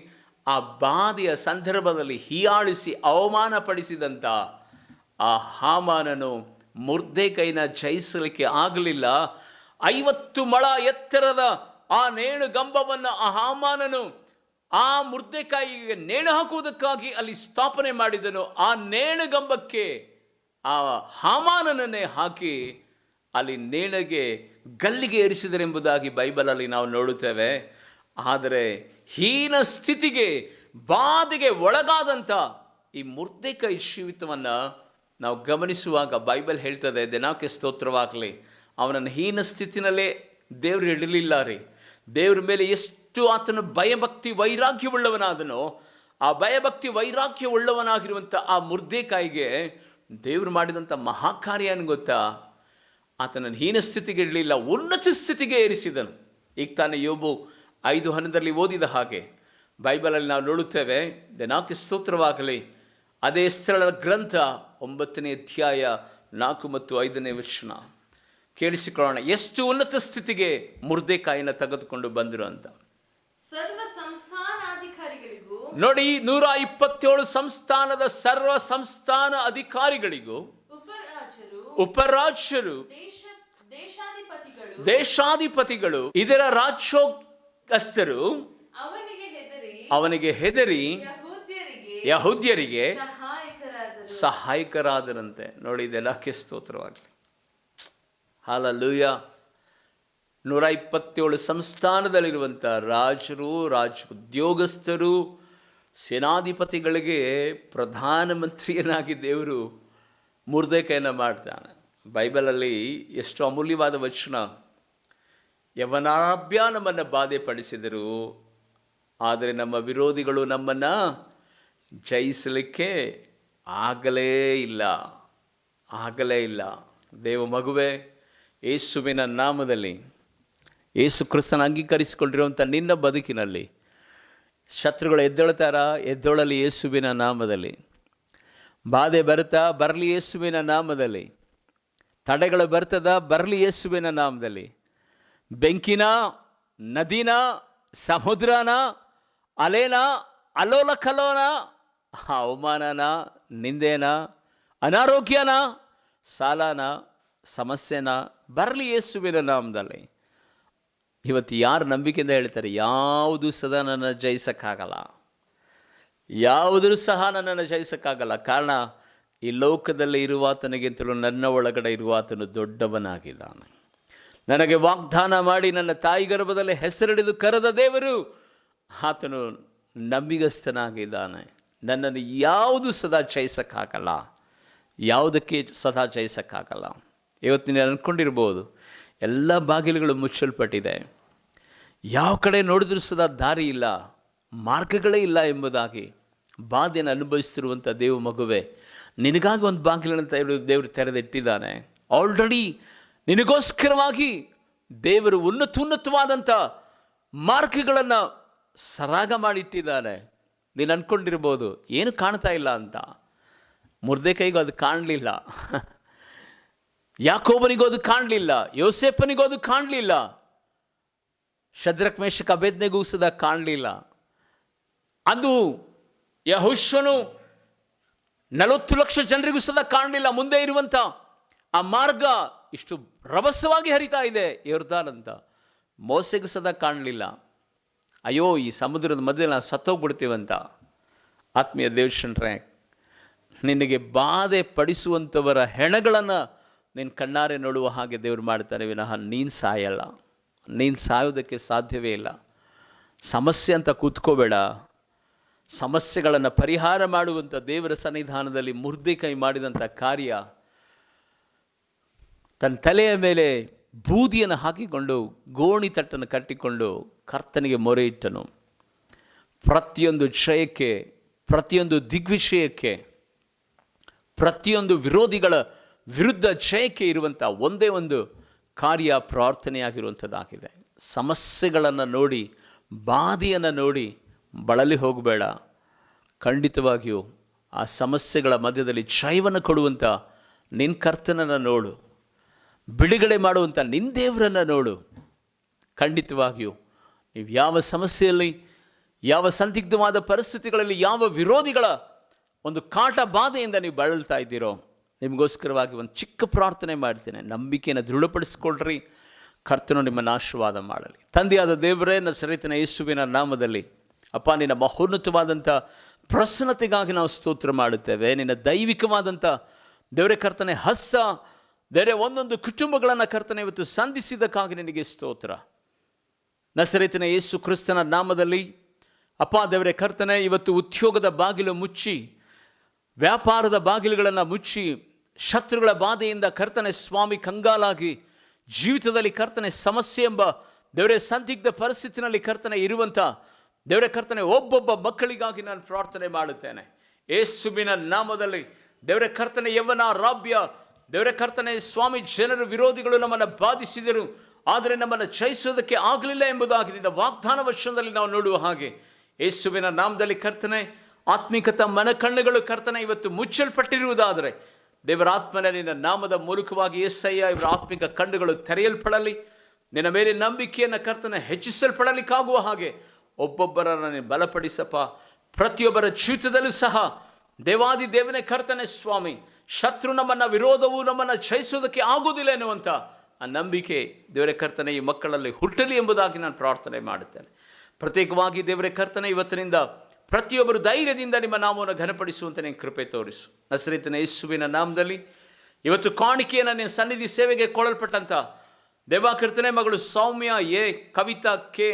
ಆ ಬಾಧೆಯ ಸಂದರ್ಭದಲ್ಲಿ ಹೀಯಾಳಿಸಿ ಅವಮಾನಪಡಿಸಿದಂಥ ಆ ಹಾಮಾನನು ಮೊರ್ದೆಕೈನ ಜಯಿಸಲಿಕ್ಕೆ ಆಗಲಿಲ್ಲ. 50 ಮೊಳ ಎತ್ತರದ ಆ ನೇಣುಗಂಬವನ್ನು ಆ ಹಾಮಾನನು ಆ ಮೊರ್ದೆಕೈಗೆ ನೇಣು ಹಾಕುವುದಕ್ಕಾಗಿ ಅಲ್ಲಿ ಸ್ಥಾಪನೆ ಮಾಡಿದನು. ಆ ನೇಣುಗಂಬಕ್ಕೆ ಆ ಹಾಮಾನನನ್ನೇ ಹಾಕಿ ಅಲ್ಲಿ ನೇಣಿಗೆ ಗಲ್ಲಿಗೆ ಏರಿಸಿದರೆಂಬುದಾಗಿ ಬೈಬಲಲ್ಲಿ ನಾವು ನೋಡುತ್ತೇವೆ. ಆದರೆ ಹೀನ ಸ್ಥಿತಿಗೆ ಬಾಧೆಗೆ ಒಳಗಾದಂಥ ಈ ಮೊರ್ದೆಕೈ ಜೀವಿತವನ್ನು ನಾವು ಗಮನಿಸುವಾಗ ಬೈಬಲ್ ಹೇಳ್ತದೆ, ನಾಕೆ ಸ್ತೋತ್ರವಾಗಲಿ, ಅವನನ್ನು ಹೀನ ಸ್ಥಿತಿನಲ್ಲೇ ದೇವರು ಇಡಲಿಲ್ಲ ರೀ. ದೇವ್ರ ಮೇಲೆ ಎಷ್ಟು ಆತನ ಭಯಭಕ್ತಿ ವೈರಾಗ್ಯವುಳ್ಳವನಾದನೋ, ಆ ಭಯಭಕ್ತಿ ವೈರಾಗ್ಯವುಳ್ಳವನಾಗಿರುವಂಥ ಆ ಮೊರ್ದೆಕೈಗೆ ದೇವರು ಮಾಡಿದಂಥ ಮಹಾಕಾರ್ಯ ಏನು ಗೊತ್ತಾ? ಆತನನ್ನು ಹೀನ ಸ್ಥಿತಿಗೆ ಇಡಲಿಲ್ಲ, ಉನ್ನತ ಸ್ಥಿತಿಗೆ ಏರಿಸಿದನು. ಈಗ ತಾನೇ ಯೋಬು 5:10 ಓದಿದ ಹಾಗೆ ಬೈಬಲಲ್ಲಿ ನಾವು ನೋಡುತ್ತೇವೆ. ನಾಕೆ ಸ್ತೋತ್ರವಾಗಲಿ. ಅದೇ ಎಸ್ತೇರಳ ಗ್ರಂಥ 9ನೇ ಅಧ್ಯಾಯ 4 ಮತ್ತು 5ನೇ ವಚನ ಕೇಳಿಸಿಕೊಳ್ಳೋಣ. ಎಷ್ಟು ಉನ್ನತ ಸ್ಥಿತಿಗೆ ಮೊರ್ದೆಕೈನ ತೆಗೆದುಕೊಂಡು ಬಂದರು ಅಂತ ನೋಡಿ. 127 ಸಂಸ್ಥಾನದ ಸರ್ವ ಸಂಸ್ಥಾನ ಅಧಿಕಾರಿಗಳಿಗೂ, ಉಪರಾಜರು, ದೇಶಾಧಿಪತಿಗಳು, ಇದರ ರಾಜ್ಯೋಗಸ್ಥರು ಅವನಿಗೆ ಹೆದರಿ ಯಹೂದ್ಯರಿಗೆ ಸಹಾಯಕರಾದರಂತೆ. ನೋಡಿ, ಇದೆಲ್ಲಕ್ಕೆ ಸ್ತೋತ್ರವಾಗಲಿ. ಹಲ್ಲೆಲೂಯಾ. 127 ಸಂಸ್ಥಾನದಲ್ಲಿರುವಂಥ ರಾಜರು, ಉದ್ಯೋಗಸ್ಥರು, ಸೇನಾಧಿಪತಿಗಳಿಗೆ ಪ್ರಧಾನಮಂತ್ರಿಯನ್ನಾಗಿ ದೇವರು ಮೊರ್ದೆಕೈನ ಮಾಡ್ತಾನೆ. ಬೈಬಲಲ್ಲಿ ಎಷ್ಟು ಅಮೂಲ್ಯವಾದ ವಚನ. ಯವನಾಭ್ಯ ನಮ್ಮನ್ನು ಬಾಧೆ ಪಡಿಸಿದರು, ಆದರೆ ನಮ್ಮ ವಿರೋಧಿಗಳು ನಮ್ಮನ್ನು ಜಯಿಸಲಿಕ್ಕೆ ಆಗಲೇ ಇಲ್ಲ. ದೇವ ಮಗುವೆ, ಯೇಸುವಿನ ನಾಮದಲ್ಲಿ, ಯೇಸು ಕ್ರಿಸ್ತನ ಅಂಗೀಕರಿಸಿಕೊಂಡಿರುವಂಥ ನಿನ್ನ ಬದುಕಿನಲ್ಲಿ ಶತ್ರುಗಳು ಎದ್ದೇಳಲಿ ಯೇಸುವಿನ ನಾಮದಲ್ಲಿ. ಬಾಧೆ ಬರಲಿ ಯೇಸುವಿನ ನಾಮದಲ್ಲಿ. ತಡೆಗಳು ಬರಲಿ ಯೇಸುವಿನ ನಾಮದಲ್ಲಿ. ಬೆಂಕಿನ, ನದಿನ, ಸಮುದ್ರನ, ಅಲೆನ, ಅಲೋಲ ಕಲೋನ, ಅವಮಾನನ, ನಿಂದೆನ, ಅನಾರೋಗ್ಯನ, ಸಾಲನ, ಸಮಸ್ಯೆನ ಬರಲಿ ಯೇಸುವಿನ ನಾಮದಲ್ಲಿ. ಇವತ್ತು ಯಾರು ನಂಬಿಕೆಯಿಂದ ಹೇಳ್ತಾರೆ, ಯಾವುದು ಸದಾ ನನ್ನ ಜಯಿಸೋಕ್ಕಾಗಲ್ಲ, ಯಾವುದರೂ ಸಹ ನನ್ನನ್ನು ಜಯಿಸೋಕ್ಕಾಗಲ್ಲ. ಕಾರಣ, ಈ ಲೋಕದಲ್ಲಿ ಇರುವಾತನಿಗಿಂತಲೂ ನನ್ನ ಒಳಗಡೆ ಇರುವಾತನು ದೊಡ್ಡವನಾಗಿದ್ದಾನೆ. ನನಗೆ ವಾಗ್ದಾನ ಮಾಡಿ ನನ್ನ ತಾಯಿ ಗರ್ಭದಲ್ಲಿ ಹೆಸರಿಡಿದು ಕರೆದ ದೇವರು ಆತನು ನಂಬಿಗಸ್ತನಾಗಿದ್ದಾನೆ. ನನ್ನನ್ನು ಯಾವುದು ಸದಾ ಜಯಿಸೋಕ್ಕಾಗಲ್ಲ, ಯಾವುದಕ್ಕೆ ಸದಾ ಜಯಿಸೋಕ್ಕಾಗಲ್ಲ. ಇವತ್ತು ನೀನು ಅಂದ್ಕೊಂಡಿರ್ಬೋದು, ಎಲ್ಲ ಬಾಗಿಲುಗಳು ಮುಚ್ಚಲ್ಪಟ್ಟಿದೆ, ಯಾವ ಕಡೆ ನೋಡಿದ್ರೂ ಸದಾ ದಾರಿ ಇಲ್ಲ, ಮಾರ್ಗಗಳೇ ಇಲ್ಲ ಎಂಬುದಾಗಿ ಬಾಧೆಯನ್ನು ಅನುಭವಿಸ್ತಿರುವಂಥ ದೇವ ಮಗುವೆ, ನಿನಗಾಗಿ ಒಂದು ಬಾಗಿಲನ್ನು ದೇವರು ತೆರೆದಿಟ್ಟಿದ್ದಾನೆ. ಆಲ್ರೆಡಿ ನಿನಗೋಸ್ಕರವಾಗಿ ದೇವರು ಉನ್ನತವಾದಂಥ ಮಾರ್ಗಗಳನ್ನು ಸರಾಗ ಮಾಡಿಟ್ಟಿದ್ದಾನೆ. ನೀನು ಅಂದ್ಕೊಂಡಿರ್ಬೋದು ಏನು ಕಾಣ್ತಾ ಇಲ್ಲ ಅಂತ. ಮೊರ್ದೆಕೈಗೂ ಅದು ಕಾಣಲಿಲ್ಲ, ಯಾಕೋಬನಿಗೂ ಅದು ಕಾಣಲಿಲ್ಲ, ಯೋಸೇಫನಿಗೂ ಅದು ಕಾಣಲಿಲ್ಲ, ಶದ್ರಕ್ ಮೇಷಕ ಅಬೇದ್ನೆಗೂ ಸದಾ ಕಾಣಲಿಲ್ಲ. ಅದು ಯೆಹೋಶುವನು 40 ಲಕ್ಷ ಜನರಿಗೂ ಸದಾ ಕಾಣಲಿಲ್ಲ. ಮುಂದೆ ಇರುವಂಥ ಆ ಮಾರ್ಗ ಇಷ್ಟು ರಭಸವಾಗಿ ಹರಿತಾ ಇದೆ ಯೊರ್ದಾನ್ ಅಂತ. ಮೋಸೆಗೂ ಸದಾ ಕಾಣಲಿಲ್ಲ. ಅಯ್ಯೋ, ಈ ಸಮುದ್ರದ ಮಧ್ಯೆ ನಾವು ಸತ್ತೋಗ್ಬಿಡ್ತೀವಂತ. ಆತ್ಮೀಯ ದೇವಶನರೇ, ನಿನಗೆ ಬಾಧೆ ಪಡಿಸುವಂಥವರ ಹೆಣಗಳನ್ನು ನೀನು ಕಣ್ಣಾರೆ ನೋಡುವ ಹಾಗೆ ದೇವರು ಮಾಡ್ತಾರೆ ವಿನಃ ನೀನು ಸಾಯಲ್ಲ. ನೀನು ಸಾಯೋದಕ್ಕೆ ಸಾಧ್ಯವೇ ಇಲ್ಲ. ಸಮಸ್ಯೆ ಅಂತ ಕೂತ್ಕೋಬೇಡ. ಸಮಸ್ಯೆಗಳನ್ನು ಪರಿಹಾರ ಮಾಡುವಂಥ ದೇವರ ಸನ್ನಿಧಾನದಲ್ಲಿ ಮೊರ್ದೆಕೈ ಮಾಡಿದಂಥ ಕಾರ್ಯ, ತನ್ನ ತಲೆಯ ಮೇಲೆ ಬೂದಿಯನ್ನು ಹಾಕಿಕೊಂಡು ಗೋಣಿ ತಟ್ಟನ್ನು ಕಟ್ಟಿಕೊಂಡು ಕರ್ತನಿಗೆ ಮೊರೆ ಇಟ್ಟನು. ಪ್ರತಿಯೊಂದು ಜಯಕ್ಕೆ, ಪ್ರತಿಯೊಂದು ದಿಗ್ವಿಷಯಕ್ಕೆ, ಪ್ರತಿಯೊಂದು ವಿರೋಧಿಗಳ ವಿರುದ್ಧ ಜಯಕ್ಕೆ ಇರುವಂಥ ಒಂದೇ ಒಂದು ಕಾರ್ಯ ಪ್ರಾರ್ಥನೆಯಾಗಿರುವಂಥದ್ದಾಗಿದೆ. ಸಮಸ್ಯೆಗಳನ್ನು ನೋಡಿ, ಬಾಧೆಯನ್ನು ನೋಡಿ ಬಳಲಿ ಹೋಗಬೇಡ. ಖಂಡಿತವಾಗಿಯೂ ಆ ಸಮಸ್ಯೆಗಳ ಮಧ್ಯದಲ್ಲಿ ಜಯವನ್ನು ಕೊಡುವಂಥ ನಿನ್ನ ಕರ್ತನನ್ನು ನೋಡು, ಬಿಡುಗಡೆ ಮಾಡುವಂಥ ನಿನ್ನ ದೇವರನ್ನು ನೋಡು. ಖಂಡಿತವಾಗಿಯೂ ನೀವು ಯಾವ ಸಮಸ್ಯೆಯಲ್ಲಿ, ಯಾವ ಸಂದಿಗ್ಧವಾದ ಪರಿಸ್ಥಿತಿಗಳಲ್ಲಿ, ಯಾವ ವಿರೋಧಿಗಳ ಒಂದು ಕಾಟ ಬಾಧೆಯಿಂದ ನೀವು ಬಳಲ್ತಾ ಇದ್ದೀರೋ, ನಿಮಗೋಸ್ಕರವಾಗಿ ಒಂದು ಚಿಕ್ಕ ಪ್ರಾರ್ಥನೆ ಮಾಡ್ತೇನೆ. ನಂಬಿಕೆಯನ್ನು ದೃಢಪಡಿಸ್ಕೊಳ್ರಿ. ಕರ್ತನು ನಿಮ್ಮನ್ನು ಆಶೀರ್ವಾದ ಮಾಡಲಿ. ತಂದೆಯಾದ ದೇವರೇ, ನಜರೇತಿನ ಯೇಸುವಿನ ನಾಮದಲ್ಲಿ ಅಪ್ಪ, ನಿನ್ನ ಮಹೋನ್ನತವಾದಂಥ ಪ್ರಸನ್ನತೆಗಾಗಿ ನಾವು ಸ್ತೋತ್ರ ಮಾಡುತ್ತೇವೆ. ನಿನ್ನ ದೈವಿಕವಾದಂಥ ದೇವರೇ ಕರ್ತನೆ ಹಸ್ತ ದೇವರೇ ಒಂದೊಂದು ಕುಟುಂಬಗಳನ್ನು ಕರ್ತನೆ ಇವತ್ತು ಸಂಧಿಸಿದ್ದಕ್ಕಾಗಿ ನಿನಗೆ ಸ್ತೋತ್ರ. ನಜರೇತಿನ ಯೇಸು ಕ್ರಿಸ್ತನ ನಾಮದಲ್ಲಿ ಅಪ್ಪ ದೇವರೇ ಕರ್ತನೆ, ಇವತ್ತು ಉದ್ಯೋಗದ ಬಾಗಿಲು ಮುಚ್ಚಿ, ವ್ಯಾಪಾರದ ಬಾಗಿಲುಗಳನ್ನು ಮುಚ್ಚಿ, ಶತ್ರುಗಳ ಬಾಧೆಯಿಂದ ಕರ್ತನೆ ಸ್ವಾಮಿ ಕಂಗಾಲಾಗಿ, ಜೀವಿತದಲ್ಲಿ ಕರ್ತನೆ ಸಮಸ್ಯೆ ಎಂಬ ದೇವರೇ ಸಂದಿಗ್ಧ ಪರಿಸ್ಥಿತಿನಲ್ಲಿ ಕರ್ತನೆ ಇರುವಂಥ ದೇವರೇ ಕರ್ತನೆ ಒಬ್ಬೊಬ್ಬ ಮಕ್ಕಳಿಗಾಗಿ ನಾನು ಪ್ರಾರ್ಥನೆ ಮಾಡುತ್ತೇನೆ. ಯೇಸುವಿನ ನಾಮದಲ್ಲಿ ದೇವರೇ ಕರ್ತನೆ ಯವ್ವನ ರಾಬ್ಯ ದೇವರೇ ಕರ್ತನೆ ಸ್ವಾಮಿ, ಜನರು ವಿರೋಧಿಗಳು ನಮ್ಮನ್ನು ಬಾಧಿಸಿದರು, ಆದರೆ ನಮ್ಮನ್ನು ಜಯಿಸೋದಕ್ಕೆ ಆಗಲಿಲ್ಲ ಎಂಬುದಾಗಿ ನಿನ್ನ ವಾಗ್ದಾನ ವರ್ಷದಲ್ಲಿ ನಾವು ನೋಡುವ ಹಾಗೆ ಯೇಸುವಿನ ನಾಮದಲ್ಲಿ ಕರ್ತನೆ ಆತ್ಮಿಕತ ಮನಕಣ್ಣುಗಳು ಕರ್ತನೆ ಇವತ್ತು ಮುಚ್ಚಲ್ಪಟ್ಟಿರುವುದಾದರೆ ದೇವರ ಆತ್ಮನ ನಿನ್ನ ನಾಮದ ಮೂಲಕವಾಗಿ ಯೆಸಯ್ಯ ಇವರ ಆತ್ಮಿಕ ಕಣ್ಣುಗಳು ತೆರೆಯಲ್ಪಡಲಿ. ನಿನ್ನ ಮೇಲೆ ನಂಬಿಕೆಯನ್ನು ಕರ್ತನೆ ಹೆಚ್ಚಿಸಲ್ಪಡಲಿಕ್ಕಾಗುವ ಹಾಗೆ ಒಬ್ಬೊಬ್ಬರನ್ನು ನೀನು ಬಲಪಡಿಸಪ್ಪ. ಪ್ರತಿಯೊಬ್ಬರ ಜೀವಿತದಲ್ಲೂ ಸಹ ದೇವಾದಿ ದೇವನೇ ಕರ್ತನೆ ಸ್ವಾಮಿ, ಶತ್ರು ನಮ್ಮನ್ನು, ವಿರೋಧವು ನಮ್ಮನ್ನು ಜಯಿಸೋದಕ್ಕೆ ಆಗುವುದಿಲ್ಲ ಎನ್ನುವಂಥ ಆ ನಂಬಿಕೆ ದೇವರೇ ಕರ್ತನೆ ಈ ಮಕ್ಕಳಲ್ಲಿ ಹುಟ್ಟಲಿ ಎಂಬುದಾಗಿ ನಾನು ಪ್ರಾರ್ಥನೆ ಮಾಡುತ್ತೇನೆ. ಪ್ರತ್ಯೇಕವಾಗಿ ದೇವರೇ ಕರ್ತನೆ ಇವತ್ತಿನಿಂದ ಪ್ರತಿಯೊಬ್ಬರು ಧೈರ್ಯದಿಂದ ನಿಮ್ಮ ನಾಮವನ್ನು ಘನಪಡಿಸುವಂತೆ ನೀನು ಕೃಪೆ ತೋರಿಸು. ನಜರೇತಿನ ಯೇಸುವಿನ ನಾಮದಲ್ಲಿ ಇವತ್ತು ಕಾಣಿಕೆಯನ್ನು ನಿನ್ನ ಸನ್ನಿಧಿ ಸೇವೆಗೆ ಕೊಳ್ಳಲ್ಪಟ್ಟಂಥ ದೇವಾಕರ್ತನೆ ಮಗಳು ಸೌಮ್ಯ ಎ, ಕವಿತಾ ಕೆ,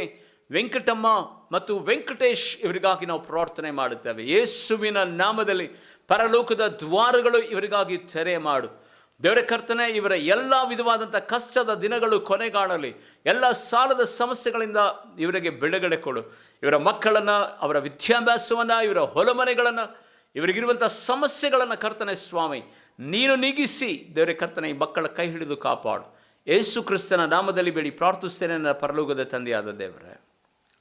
ವೆಂಕಟಮ್ಮ ಮತ್ತು ವೆಂಕಟೇಶ್ ಇವರಿಗಾಗಿ ನಾವು ಪ್ರಾರ್ಥನೆ ಮಾಡುತ್ತೇವೆ. ಯೇಸುವಿನ ನಾಮದಲ್ಲಿ ಪರಲೋಕದ ದ್ವಾರಗಳು ಇವರಿಗಾಗಿ ತೆರೆ ಮಾಡು. ದೇವರ ಕರ್ತನೆ, ಇವರ ಎಲ್ಲ ವಿಧವಾದಂಥ ಕಷ್ಟದ ದಿನಗಳು ಕೊನೆಗಾಣಲಿ. ಎಲ್ಲ ಸಾಲದ ಸಮಸ್ಯೆಗಳಿಂದ ಇವರಿಗೆ ಬಿಡುಗಡೆ ಕೊಡು. ಇವರ ಮಕ್ಕಳನ್ನು, ಅವರ ವಿದ್ಯಾಭ್ಯಾಸವನ್ನು, ಇವರ ಹೊಲಮನೆಗಳನ್ನು, ಇವರಿಗಿರುವಂಥ ಸಮಸ್ಯೆಗಳನ್ನು ಕರ್ತನೆ ಸ್ವಾಮಿ ನೀನು ನೀಗಿಸಿ ದೇವರೇ ಕರ್ತನ ಈ ಮಕ್ಕಳ ಕೈ ಹಿಡಿದು ಕಾಪಾಡು. ಯೇಸು ಕ್ರಿಸ್ತನ ನಾಮದಲ್ಲಿ ಬೇಡಿ ಪ್ರಾರ್ಥಿಸ್ತೇನೆ ನನ್ನ ಪರಲೋಕದ ತಂದೆಯಾದ ದೇವರೇ,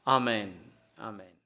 ಆಮೇನ್, ಆಮೇನ್.